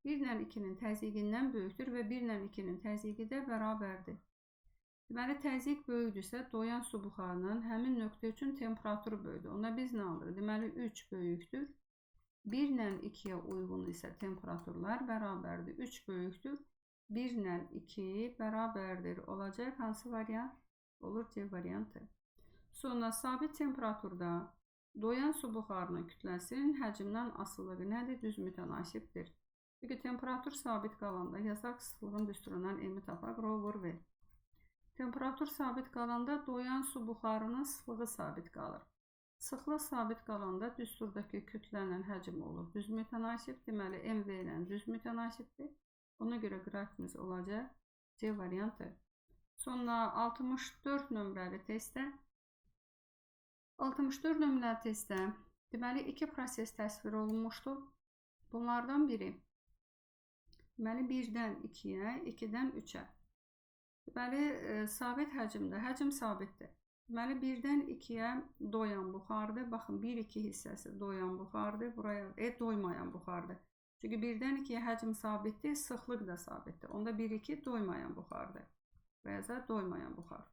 1 ilə 2-nin təzyiqindən böyükdür və 1 ilə 2-nin təzyiqi də bərabərdir. Deməli, təzyiq böyükdürsə, doyan su buxarının həmin nöqtə üçün temperaturu böyükdür. Onda biz nə alırıq? Deməli, 3 böyükdür 1 ilə 2-yə uyğun isə temperaturlar bərabərdir. 3 böyükdür. 1 ilə 2 bərabərdir. Olacaq hansı variant? Olur C variantı. Sonra sabit temperaturda doyan su buxarının kütləsinin həcmdən asılılığı nədir? Düz mütənasibdir. Çünki temperatur sabit qalanda yazaq sıxlığın düsturundan M-i tapaq, rho vur V. Temperatur sabit qalanda doyan su buxarının sıxlığı sabit qalır. Sıxlıq sabit qalanda düsturdakı kütlənin həcmi olur düz mütənasib. Deməli, MV ilə düz mütənasibdir. Ona görə qrafikimiz olacaq C variantı. Sonra 64 nömrəli testdə deməli, iki proses təsvir olunmuşdur. Bunlardan biri deməli 1-dən 2-yə, 2-dən 3-ə. Deməli, sabit həcmdə, həcm sabitdir. Deməli, 1-dən 2-yə doyan buxardır. Baxın, 1-2 hissəsi doyan buxardır. Buraya doymayan buxardır. Çünki 1-dən 2-yə həcm sabitdir, sıxlıq da sabitdir. Onda 1-2 doymayan buxardır. Buraya doymayan buxar.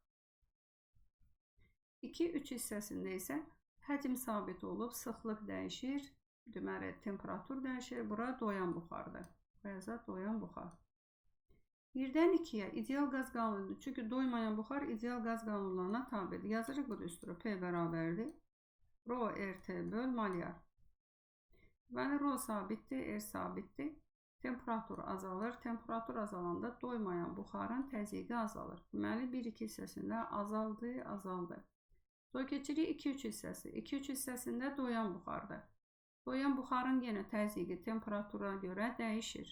2-3 hissəsində isə həcm sabit olub, sıxlıq dəyişir. Deməli, temperatur dəyişir. Bura doyan buxardır. Buraya doyan buxar. 1-dən 2-yə ideal qaz qanunudur. Çünki doymayan buxar ideal qaz qanunlarına tabidir. Yazırıq bu düsturu. P bərabərdir. Rho RT böl malyar. Deməli, rho sabitdir, R sabitdir. Temperatur azalır. Temperatur azalanda doymayan buxarın təzyiqi azalır. Deməli, 1-2 hissəsində azaldı. Sonra keçirik 2-3 hissəsi. 2-3 hissəsində doyan buxardır. Doyan buxarın yenə təzyiqi temperatura görə dəyişir.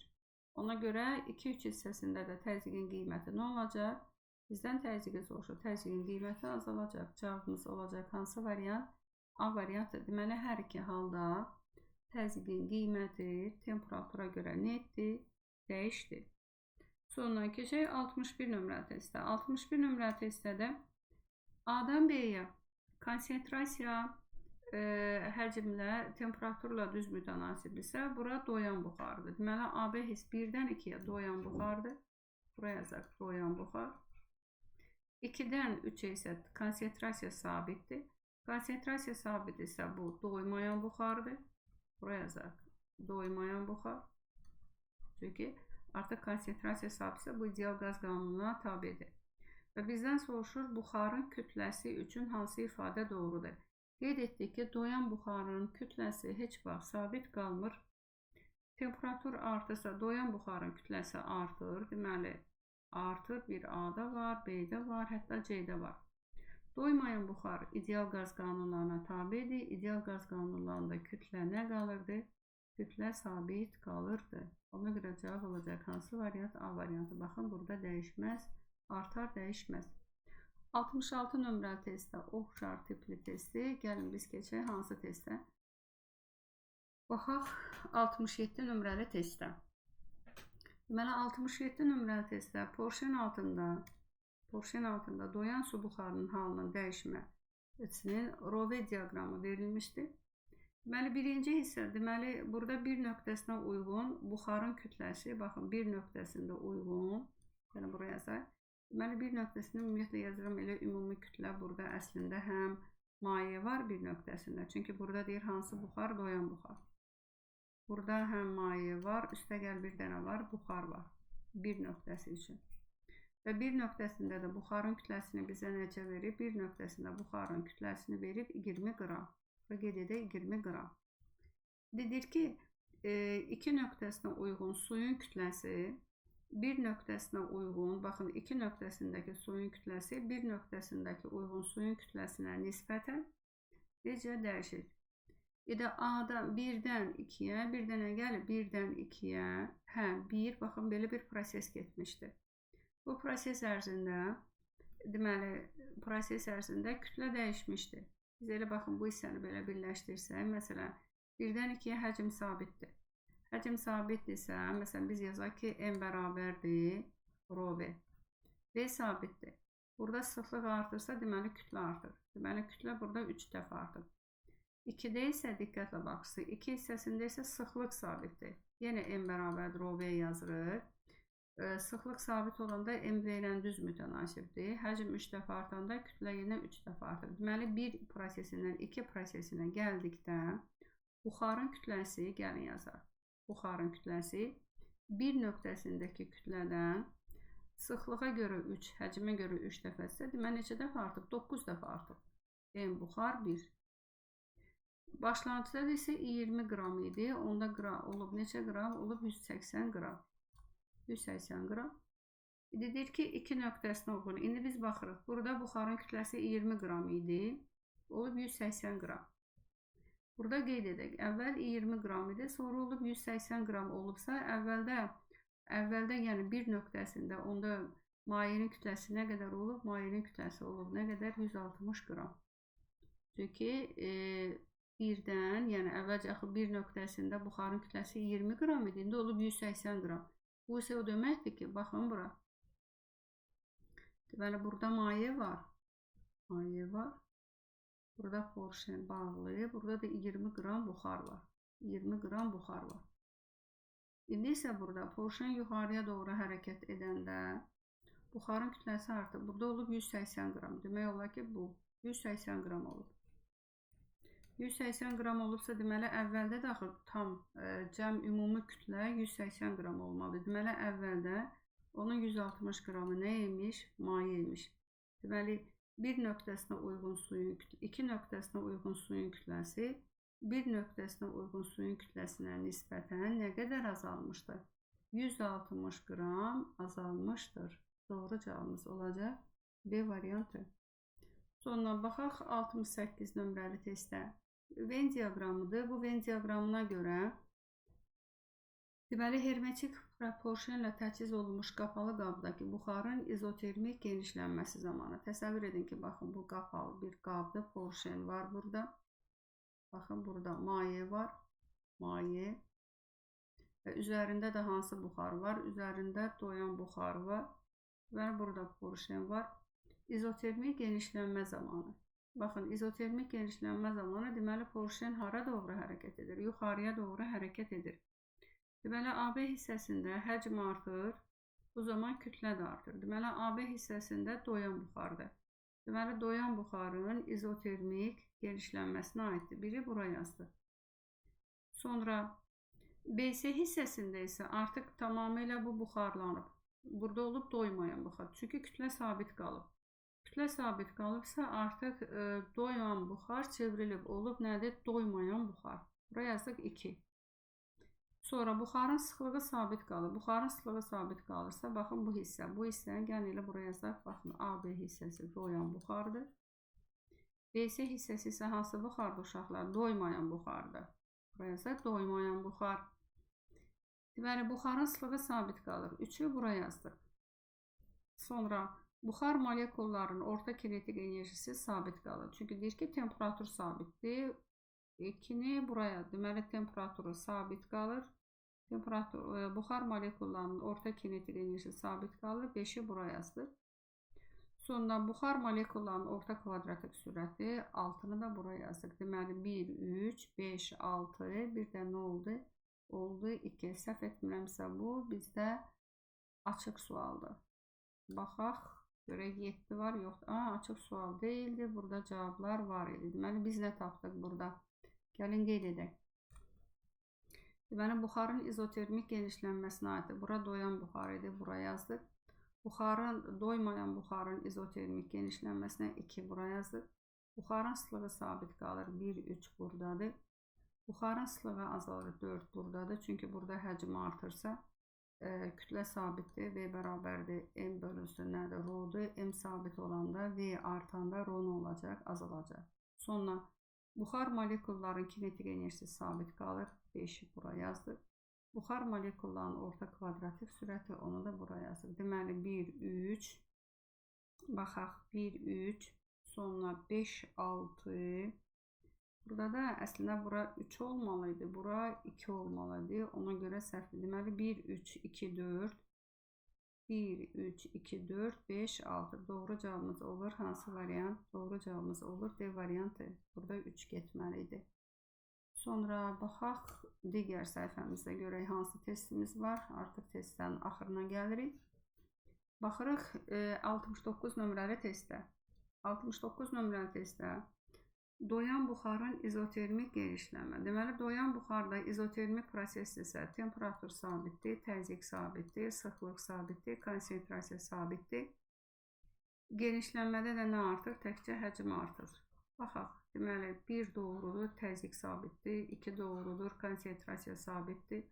Ona görə 2-3 hissəsində də təzyiqin qiyməti nə olacaq? Bizdən təzyiqi soruşur. Təzyiqin qiyməti azalacaq. Cavabımız olacaq hansı variant? A variantı. Deməli, hər iki halda təzyiqin qiyməti temperatura görə nə etdi? Dəyişdi. Sonra keçək 61 nömrəli testə. 61 nömrəli testdə A-dan B-yə konsentrasiya həcmlə, temperaturla düz mütənasibdirsə, bura doyan buxardır. Deməli, AB hiss 1-dən 2-yə doyan buxardır. Buraya yazaq, doyan buxar. 2-dən 3-ə isə konsentrasiya sabitdir. Konsentrasiya sabit isə bu doymayan buxardır. Buraya yazaq, doymayan buxar. Çünki artıq konsentrasiya sabitsə, bu ideal qaz qanununa tabidir. Və bizdən soruşur, buxarın kütləsi üçün hansı ifadə doğrudur? Qeyd etdik ki, doyan buxarın kütləsi heç vaxt sabit qalmır. Temperatur artırsa, doyan buxarın kütləsi artır. Deməli, artır. Bir A-da var, B-də var, hətta C-də var. Doymayan buxar ideal qaz qanunlarına tabidir. İdeal qaz qanunlarında kütlə nə qalırdı? Kütlə sabit qalırdı. Ona görə cavab olacaq hansı variant? A variantı. Baxın, burada dəyişməz, artar, dəyişməz. 66 nömrəli testdə oxşar tipli testi. Gəlin biz keçək hansı testə? Baxaq 67 nömrəli testdə. Deməli, 67 nömrəli testdə porşen altında doyan su buxarının halının dəyişməsinin rho-v diaqramı verilmişdir. Deməli, birinci hissə, deməli, burada bir nöqtəsinə uyğun buxarın kütləsi, baxın, bir nöqtəsində uyğun, yəni buraya yazaq. Deməli, bir nöqtəsində ümumiyyətlə yazıram, elə ümumi kütlə burada əslində həm maye var bir nöqtəsində. Çünki burada deyir, hansı buxar? Doyan buxar. Burada həm maye var, üstəgəl bir dənə var, buxar var. Bir nöqtəsi üçün. Və bir nöqtəsində də buxarın kütləsini bizə necə verib? Bir nöqtəsində buxarın kütləsini verib 20 qram. Və qeyd edək 20 qram. Dedir ki, iki nöqtəsinə uyğun suyun kütləsi bir nöqtəsinə uyğun, baxın, iki nöqtəsindəki suyun kütləsi bir nöqtəsindəki uyğun suyun kütləsinə nisbətən necə dəyişir? A-dan 1-dən 2-yə, bir dənə gəlib 1-dən 2-yə, baxın, belə bir proses getmişdir. Bu proses ərzində, deməli, proses ərzində kütlə dəyişmişdir. Biz elə baxın, bu hissəni belə birləşdirsək, məsələn, 1-dən 2-yə həcm sabitdir. Həcm sabitdirsə, məsələn, biz yazaq ki, M bərabərdir, rho-v. V sabitdir. Burada sıxlıq artırsa, deməli, kütlə artır. Deməli, kütlə burada 3 dəfə artır. 2-də isə, diqqətlə baxırsın, 2 hissəsində isə sıxlıq sabitdir. Yenə M bərabərdir, rho-v yazırıq. Sıxlıq sabit olanda MV ilə düz mütənasibdir. Həcm 3 dəfə artanda kütlə yenə 3 dəfə artır. Deməli, bir prosesindən 2 prosesinə gəldikdə buxarın kütləsi, gəlin yazaq. Buxarın kütləsi bir nöqtəsindəki kütlədən sıxlığa görə 3, həcmə görə 3 dəfəsə, deməli neçə dəfə artıb? 9 dəfə artıb. M buxar 1. Başlanğıcda isə 20 qram idi. Onda qram olub neçə qram? Olub 180 qram. 180 qram. İndi deyir ki, 2 nöqtəsinə uyğun. İndi biz baxırıq. Burada buxarın kütləsi 20 qram idi. Olub 180 qram. Burada qeyd edək. Əvvəl 20 qram idi. Sonra olub 180 qram olubsa, əvvəldə yəni bir nöqtəsində onda mayenin kütləsi nə qədər olub? Mayenin kütləsi olub nə qədər? 160 qram. Çünki birdən, yəni əvvəlcə bir nöqtəsində buxarın kütləsi 20 qram idi. İndi olub 180 qram. Bu isə o deməkdir ki, baxın bura. Deməli, burada maye var. Maye var. Burada porşen bağlı. Burada da 20 qram buxar var. 20 qram buxar var. İndi isə burada porşen yuxarıya doğru hərəkət edəndə buxarın kütləsi artıb. Burada olub 180 qram. Demək olar ki, bu 180 qram olub. 180 qram olubsa, deməli, əvvəldə daxil tam cəm ümumi kütlə 180 qram olmalı. Deməli, əvvəldə onun 160 qramı nə imiş? Maye imiş. Deməli, bir nöqtəsinə uyğun suyun, 2 nöqtəsinə uyğun suyun kütləsi, bir nöqtəsinə uyğun suyun kütləsinə nisbətən nə qədər azalmışdır? 160 qram azalmışdır. Doğru cavabımız olacaq B variantı. Sonra baxaq 68 nömrəli testdə. Venn diaqramıdır. Bu Venn diaqramına görə deməli, hermetik porşenlə təchiz olunmuş qapalı qabdakı buxarın izotermik genişlənməsi zamanı. Təsəvvür edin ki, baxın, bu qapalı bir qabda porşen var burada. Baxın, burada maye var. Maye. Və üzərində də hansı buxar var? Üzərində doyan buxar var. Və burada porşen var. İzotermik genişlənmə zamanı. Baxın, izotermik genişlənmə zamanı deməli, porşen hara doğru hərəkət edir? Yuxarıya doğru hərəkət edir. Deməli, AB hissəsində həcm artır, bu zaman kütlə də artır. Deməli, AB hissəsində doyan buxardır. Deməli, doyan buxarın izotermik genişlənməsinə aiddir. Biri buraya yazdı. Sonra BC hissəsində isə artıq tamamilə bu buxarlanıb. Burada olub doymayan buxar. Çünki kütlə sabit qalıb. Kütlə sabit qalıbsa, artıq doyan buxar çevrilib olub nədir? Doymayan buxar. Buraya yazdıq 2. Sonra buxarın sıxlığı sabit qalır. Buxarın sıxlığı sabit qalırsa, baxın bu hissə. Bu hissəni gəlin elə buraya yazaq. Baxın, AB hissəsi doyan buxardır. BC hissəsi isə hansı buxardır uşaqlar? Doymayan buxardır. Buraya yazaq, doymayan buxar. Deməli, buxarın sıxlığı sabit qalır. 3'ü buraya yazdıq. Sonra buxar molekullarının orta kinetik enerjisi sabit qalır. Çünki deyir ki, temperatur sabitdir. 2'ni buraya, deməli, temperaturu sabit qalır. Buxar molekullarının orta kinetik enerjisi sabit qalır. 5'i buraya yazdıq. Sonra buxar molekullarının orta kvadratlik sürəti 6'nı da buraya yazdıq. Deməli, 1, 3, 5, 6, bir də nə oldu? Oldu 2. Səhv etmirəmsə bu bizdə açıq sualdır. Baxaq, görək 7 var, yoxdur. Açıq sual deyildi. Burada cavablar var idi. Deməli, biz nə tapdıq burada? Gəlin qeyd edək. Deməli, buxarın izotermik genişlənməsinə aiddir. Bura doyan buxar idi, buraya yazdıq. Doymayan buxarın izotermik genişlənməsinə 2 buraya yazdıq. Buxarın sıxlığı sabit qalır, 1, 3 buradadır. Buxarın sıxlığı azalır, 4 buradadır. Çünki burada həcm artırsa, kütlə sabitdir, V bərabərdir, M bölünsün nədir? Rho'dur. M sabit olanda, V artanda Rho nə olacaq? Azalacaq. Sonra buxar molekulların kinetik enerjisi sabit qalır, 5'i buraya yazdıq. Buxar molekullarının orta kvadratlik sürəti, onu da buraya yazdıq. Deməli, 1, 3, baxaq, 1, 3, sonra 5, 6, burada da əslində bura 3 olmalıydı, bura 2 olmalıydı, ona görə səhvdir. Deməli, 1, 3, 2, 4, 1, 3, 2, 4, 5, 6. Doğru cavabımız olur. Hansı variant? Doğru cavabımız olur. D variantı. Burada 3 getməliydi. Sonra baxaq, digər səhifəmizdə görək hansı testimiz var. Artıq testlərin axırına gəlirik. Baxırıq 69 nömrəli testdə. 69 nömrəli testdə Doyan buxarın izotermik genişlənmə. Deməli, doyan buxarda izotermik prosesdirsə, temperatur sabitdir, təzyiq sabitdir, sıxlıq sabitdir, konsentrasiya sabitdir. Genişlənmədə də nə artır? Təkcə həcm artır. Baxaq, deməli, 1 doğrudur, təzyiq sabitdir, 2 doğrudur, konsentrasiya sabitdir,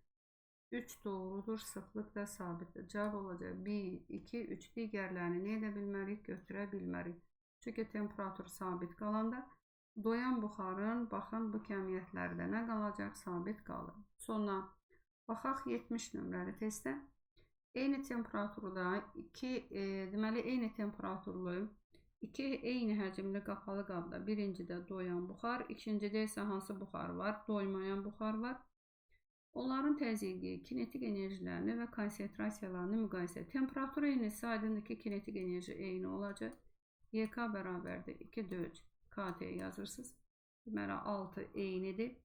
3 doğrudur, sıxlıq da sabitdir. Cavab olacaq 1, 2, 3. Digərlərini nə edə bilmərik? Götürə bilmərik. Çünki temperatur sabit qalanda doyan buxarın, baxın, bu kəmiyyətlərdə nə qalacaq? Sabit qalır. Sonra baxaq 70 nömrəli testdə. Eyni temperaturda deməli, eyni temperaturlu 2 eyni həcmli qapalı qabda birincidə doyan buxar, ikincidə isə hansı buxar var? Doymayan buxar var. Onların təzyiqi, kinetik enerjilərini və konsentrasiyalarını müqayisə. Temperatur eynisi aydındır ki, kinetik enerji eyni olacaq. YK bərabərdir 2 4 KT yazırsınız. Deməli 6 eynidir.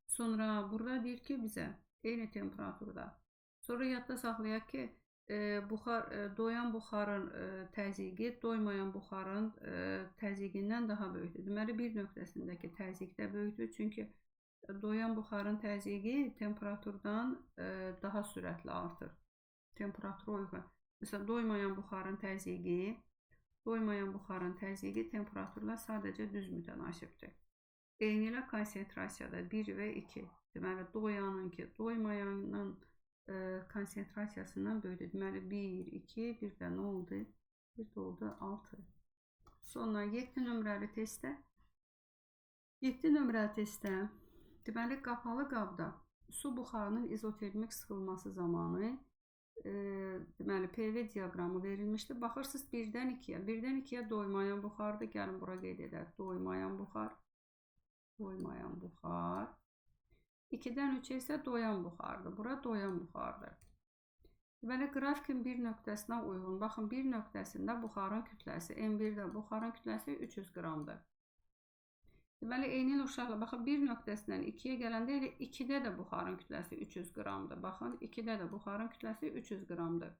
Sonra burada deyir ki, bizə eyni temperaturda. Sonra yadda saxlayaq ki, doyan buxarın təzyiqi doymayan buxarın təzyiqindən daha böyükdür. Deməli, bir nöqtəsindəki təzyiq də böyükdür. Çünki doyan buxarın təzyiqi temperaturdan daha sürətli artır. Temperatura uyğun. Məsələn, doymayan buxarın təzyiqi temperaturla sadəcə düz mütənasibdir. Eyni ilə konsentrasiyada 1 və 2. Deməli, doyanınki doymayanın konsentrasiyasından böyükdür. Deməli, 1, 2, bir də nə oldu? Bir də oldu 6. Sonra 7 nömrəli testdə. 7 nömrəli testdə deməli, qapalı qabda su buxarının izotermik sıxılması zamanı deməli, PV diaqramı verilmişdir. Baxırsınız 1-dən 2-yə. 1-dən 2-yə doymayan buxardır. Gəlin bura qeyd edək. Doymayan buxar. 2-dən 3-ə isə doyan buxardır. Bura doyan buxardır. Deməli, qrafikin bir nöqtəsinə uyğun. Baxın, bir nöqtəsində buxarın kütləsi, M1-də buxarın kütləsi 300 qramdır. Deməli, eyni ilə uşaqla, baxın, bir nöqtəsindən 2-yə gələndə elə 2-də də buxarın kütləsi 300 qramdır. Baxın, 2-də də buxarın kütləsi 300 qramdır.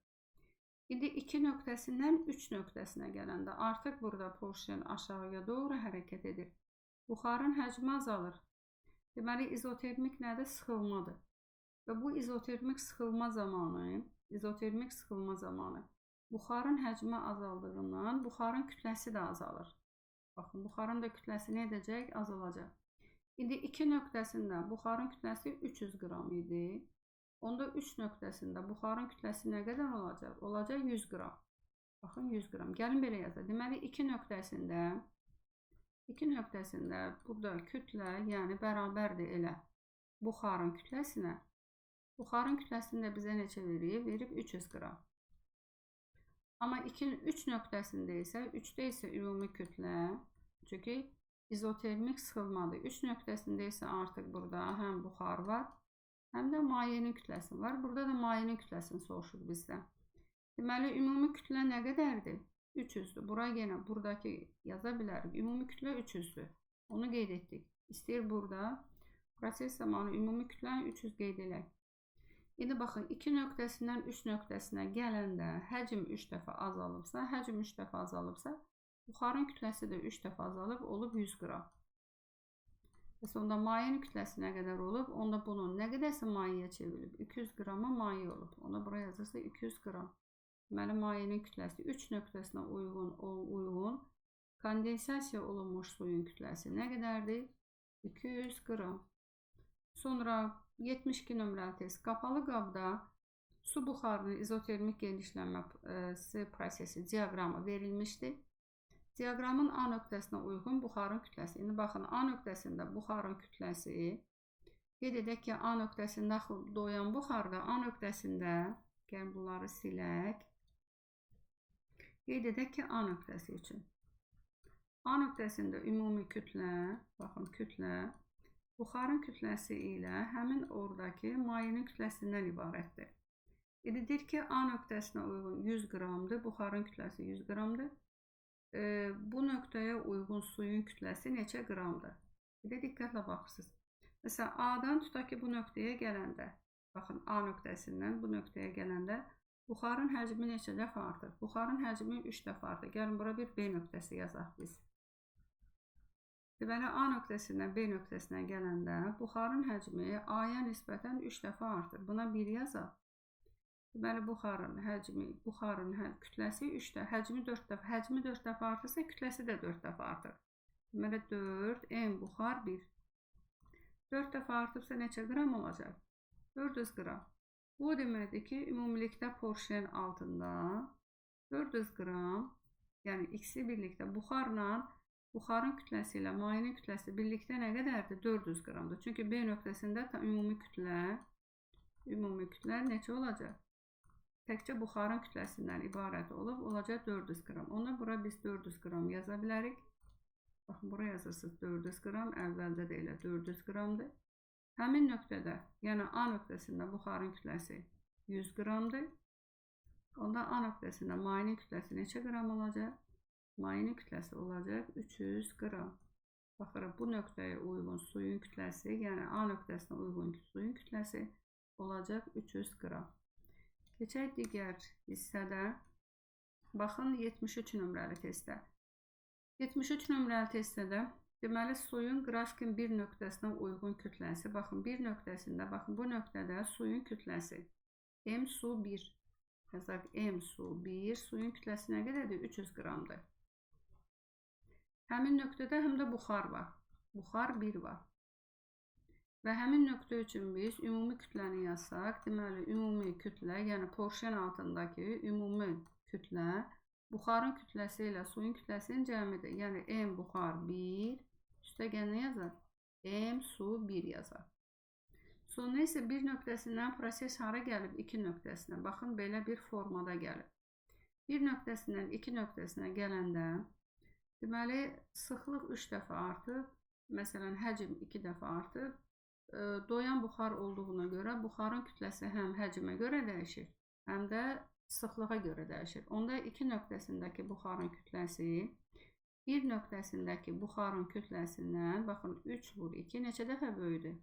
İndi 2 nöqtəsindən 3 nöqtəsinə gələndə artıq burada porsiyon aşağıya doğru hərəkət edir. Buxarın həcmi azalır. Deməli, izotermik nədir? Sıxılmadır. Və bu izotermik sıxılma zamanı buxarın həcmi azaldığından buxarın kütləsi də azalır. Baxın, buxarın da kütləsi nə edəcək? Azalacaq. İndi 2 nöqtəsində buxarın kütləsi 300 qram idi. Onda 3 nöqtəsində buxarın kütləsi nə qədər olacaq? Olacaq 100 qram. Baxın, 100 qram. Gəlin belə yazaq. Deməli, 2 nöqtəsində burada kütlə, yəni bərabərdir elə buxarın kütləsinə. Buxarın kütləsində bizə neçə verib? Verib 300 qram. Amma 3 nöqtəsində isə, 3-də isə ümumi kütlə, çünki izotermik sıxılmadır. 3 nöqtəsində isə artıq burada həm buxar var, həm də mayenin kütləsi var. Burada da mayenin kütləsini soruşur bizdən. Deməli, ümumi kütlə nə qədərdir? 300'dür. Bura yenə, buradakı yaza bilərik. Ümumi kütlə 300'dür. Onu qeyd etdik. İstəyir burada proses zamanı ümumi kütləni 300 qeyd edək. İndi baxın, 2 nöqtəsindən 3 nöqtəsinə gələndə həcm 3 dəfə azalıbsa, buxarın kütləsi də 3 dəfə azalıb, olub 100 qram. Onda mayenin kütləsi nə qədər olub? Onda bunun nə qədərsə mayeye çevrilib. 200 qrama maye olub. Ona bura yazırsa 200 qram. Deməli, mayenin kütləsi 3 nöqtəsinə uyğun kondensasiya olunmuş suyun kütləsi nə qədərdir? 200 qram. Sonra 72 nömrəli test. Qapalı qabda su buxarının izotermik genişlənməsi prosesi diaqramı verilmişdir. Diaqramın A nöqtəsinə uyğun buxarın kütləsi. İndi baxın, A nöqtəsində buxarın kütləsi, qeyd edək ki, A nöqtəsində doyan buxarda, A nöqtəsində, gəlin bunları silək, qeyd edək ki, A nöqtəsi üçün. A nöqtəsində ümumi kütlə, baxın, kütlə, buxarın kütləsi ilə həmin oradakı mayenin kütləsindən ibarətdir. İndi deyir ki, A nöqtəsinə uyğun 100 qramdır, buxarın kütləsi 100 qramdır. Bu nöqtəyə uyğun suyun kütləsi neçə qramdır? Bir də diqqətlə baxırsınız. Məsələn, A-dan tutaq ki, bu nöqtəyə gələndə, baxın, A nöqtəsindən bu nöqtəyə gələndə buxarın həcmi neçə dəfə artır? Buxarın həcmi 3 dəfə artır. Gəlin, bura bir B nöqtəsi yazaq biz. Deməli, A nöqtəsindən B nöqtəsinə gələndə buxarın həcmi A-ya nisbətən 3 dəfə artır. Buna 1 yazaq. Deməli, buxarın həcmi, kütləsi 3 dəfə, həcmi 4 dəfə. Həcmi 4 dəfə artırsa, kütləsi də 4 dəfə artır. Deməli, 4, M buxar 1. 4 dəfə artıbsa neçə qram olacaq? 400 qram. Bu deməkdir ki, ümumilikdə Porşenin altında 400 qram, yəni ikisi birlikdə buxarın kütləsi ilə mayenin kütləsi birlikdə nə qədərdir? 400 qramdır. Çünki B nöqtəsində ümumi kütlə neçə olacaq? Təkcə buxarın kütləsindən ibarət olacaq 400 qram. Ona bura biz 400 qram yaza bilərik. Baxın, bura yazırsınız 400 qram, əvvəldə də elə 400 qramdır. Həmin nöqtədə, yəni A nöqtəsində buxarın kütləsi 100 qramdır. Onda A nöqtəsində mayenin kütləsi neçə qram olacaq? Mayenin kütləsi olacaq 300 qram. Baxırıq, bu nöqtəyə uyğun suyun kütləsi, yəni A nöqtəsinə uyğun suyun kütləsi olacaq 300 qram. Keçək digər hissədə. Baxın, 73 nömrəli testdə. 73 nömrəli testdə deməli, suyun qrafikin bir nöqtəsinə uyğun kütləsi. Baxın, bir nöqtəsində, baxın, bu nöqtədə suyun kütləsi M su 1. Yazaq, M su 1, suyun kütləsi nə qədərdir? 300 qramdır. Həmin nöqtədə həm də buxar var. Buxar 1 var. Və həmin nöqtə üçün biz ümumi kütləni yazsaq, deməli, ümumi kütlə, yəni Porşenin altındakı ümumi kütlə, buxarın kütləsi ilə suyun kütləsinin cəmidir. Yəni, M buxar 1, üstəgəl nə yazaq? M su 1 yazaq. Sonra isə bir nöqtəsindən proses hara gəlib? 2 nöqtəsinə. Baxın, belə bir formada gəlib. Bir nöqtəsindən 2 nöqtəsinə gələndə, deməli, sıxlıq 3 dəfə artıb, məsələn, həcm 2 dəfə artıb, doyan buxar olduğuna görə buxarın kütləsi həm həcmə görə dəyişir, həm də sıxlığa görə dəyişir. Onda 2 nöqtəsindəki buxarın kütləsi bir nöqtəsindəki buxarın kütləsindən, baxın, 3 vur 2 neçə dəfə böyüdür?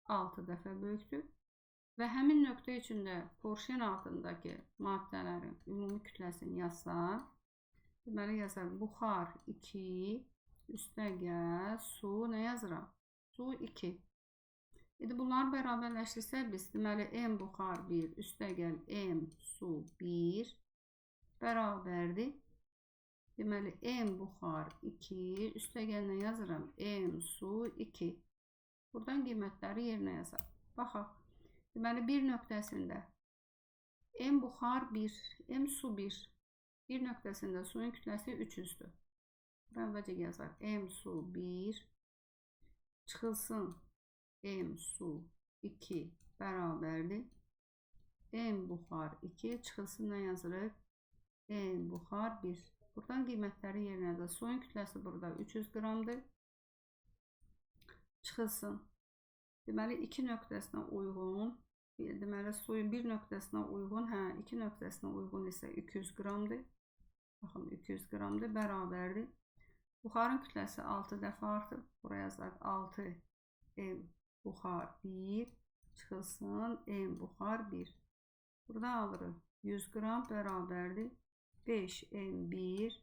6 dəfə böyükdür. Və həmin nöqtə üçün də Porşenin altındakı maddələrin ümumi kütləsini yazsaq, deməli yazaq, buxar 2, üstəgəl su nə yazıram? Su 2. Bunları bərabərləşdirsək biz, deməli, M buxar 1, üstəgəl M su 1 bərabərdir. Deməli, M buxar 2, üstəgəl nə yazıram? M su 2. Buradan qiymətləri yerinə yazaq. Baxaq. Deməli, bir nöqtəsində M buxar 1, M su 1. Bir nöqtəsində suyun kütləsi 300'dür. Buradan əvvəlcə yazaq. M su 1 çıxılsın M su 2 bərabərdir. M buxar 2 çıxılsın nə yazırıq? M buxar 1. Buradan qiymətləri yerinə yazaq. Suyun kütləsi burada 300 qramdır. Çıxılsın. Deməli, 2 nöqtəsinə uyğun, deməli, suyun bir nöqtəsinə uyğun, 2 nöqtəsinə uyğun isə 200 qramdır. Baxın, 200 qramdır, bərabərdir. Buxarın kütləsi 6 dəfə artıb. Buraya yazaq 6 M buxar 1 çıxılsın M buxar 1. Burada alırıq 100 qram bərabərdir 5 M1.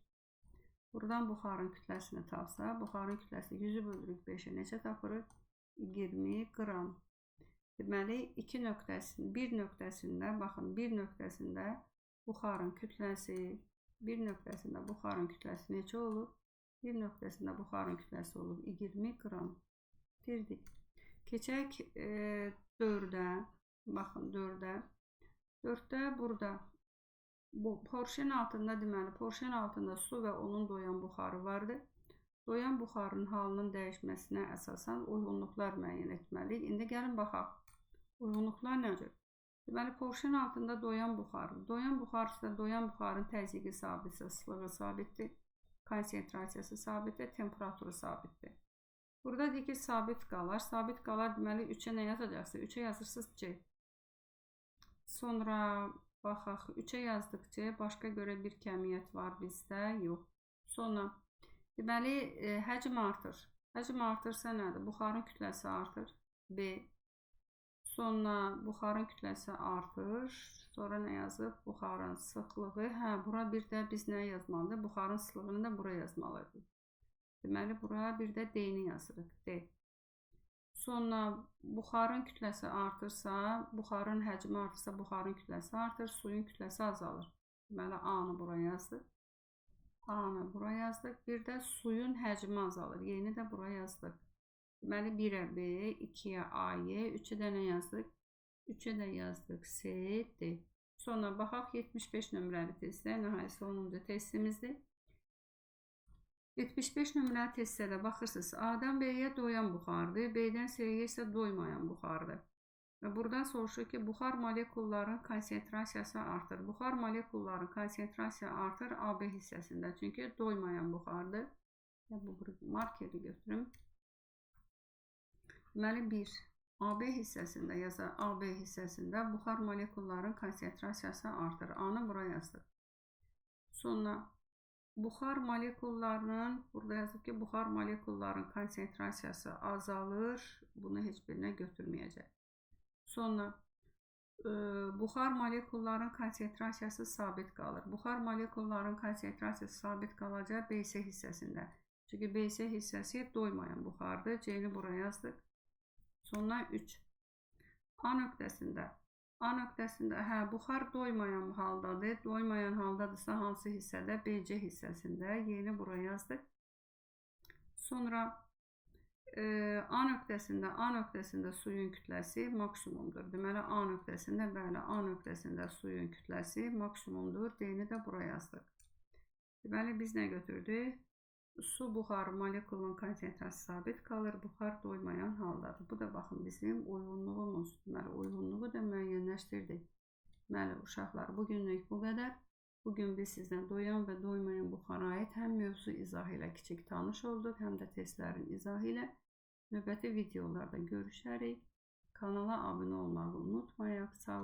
Buradan buxarın kütləsini tapsa, buxarın kütləsi 100'ü bölürük 5'e neçə tapırıq? 20 qram. Deməli, bir nöqtəsində, baxın, bir nöqtəsində buxarın kütləsi neçə olur? Bir nöqtəsində buxarın kütləsi olur 20 qram. Dirdik. Keçək 4'ə. Baxın, 4'ə. 4'də burada bu Porşenin altında, deməli, Porşenin altında su və onun doyan buxarı vardır. Doyan buxarın halının dəyişməsinə əsasən uyğunluqlar müəyyən etməliyik. İndi gəlin baxaq. Uyğunluqlar necə? Deməli, Porşenin altında doyan buxar. Doyan buxarın təzyiqi sabitsə, sıxlığı sabitdir. Konsentrasiyası sabitdir, temperaturu sabitdir. Burada deyir ki, sabit qalar. Sabit qalar, deməli, 3'ə nə yazacaqsa? 3'ə yazırsınız C. Sonra baxaq, 3'ə yazdıqca başqa görə bir kəmiyyət var bizdə? Yox. Sonra, deməli, həcm artır. Həcm artırsa nədir? Buxarın kütləsi artır. B. Sonra buxarın kütləsi artır. Sonra nə yazıb? Buxarın sıxlığı. Bura bir də biz nə yazmalıyıq? Buxarın sıxlığını da buraya yazmalıyıq. Deməli, buraya bir də D-ni yazırıq. D. Sonra buxarın kütləsi artırsa, buxarın həcmi artırsa, buxarın kütləsi artır, suyun kütləsi azalır. Deməli, A-nı buraya yazdıq. A-nı buraya yazdıq. Bir də suyun həcmi azalır. Y-ni də buraya yazdıq. Deməli, 1-ə B, 2-yə A-Y, 3-ə də nə yazdıq? 3-ə də yazdıq C, D. Sonra baxaq 75 nömrəli testdə, nəhayət sonuncu testimizdir. 75 nömrəli testdə baxırsınız, A-dan B-yə doyan buxardır, B-dən C-yə isə doymayan buxardır. Və buradan soruşur ki, buxar molekulların konsentrasiyası artır. Buxar molekulların konsentrasiyası artır AB hissəsində, çünki doymayan buxardır. Bu markeri götürüm. Deməli, 1. AB hissəsində yazar, AB hissəsində buxar molekulların konsentrasiyası artır. A-nı buraya yazdıq. Sonra buxar molekullarının, burada yazıb ki, buxar molekulların konsentrasiyası azalır. Bunu heç birinə götürməyəcək. Sonra buxar molekulların konsentrasiyası sabit qalır. Buxar molekulların konsentrasiyası sabit qalacaq BC hissəsində. Çünki BC hissəsi doymayan buxardır. C-ni buraya yazdıq. Sonra 3. A nöqtəsində. A nöqtəsində, buxar doymayan haldadır. Doymayan haldadırsa hansı hissədə? BC hissəsində. Y-ni buraya yazdıq. Sonra A nöqtəsində suyun kütləsi maksimumdur. Deməli, A nöqtəsində, bəli, A nöqtəsində suyun kütləsi maksimumdur. D-ni də buraya yazdıq. Deməli, biz nə götürdük? Su buxarı molekulunun konsentrasiyası sabit qalır, buxar doymayan haldadır. Bu da baxın bizim uyğunluğumuz. Deməli, uyğunluğu da müəyyənləşdirdik. Deməli, uşaqlar, bugünlük bu qədər. Bugün biz sizdən doyan və doymayan buxara aid həm mövzu izahı ilə kiçik tanış olduq, həm də testlərin izahı ilə. Növbəti videolarda görüşərik. Kanala abunə olmağı unutmayaq. Sağ olun.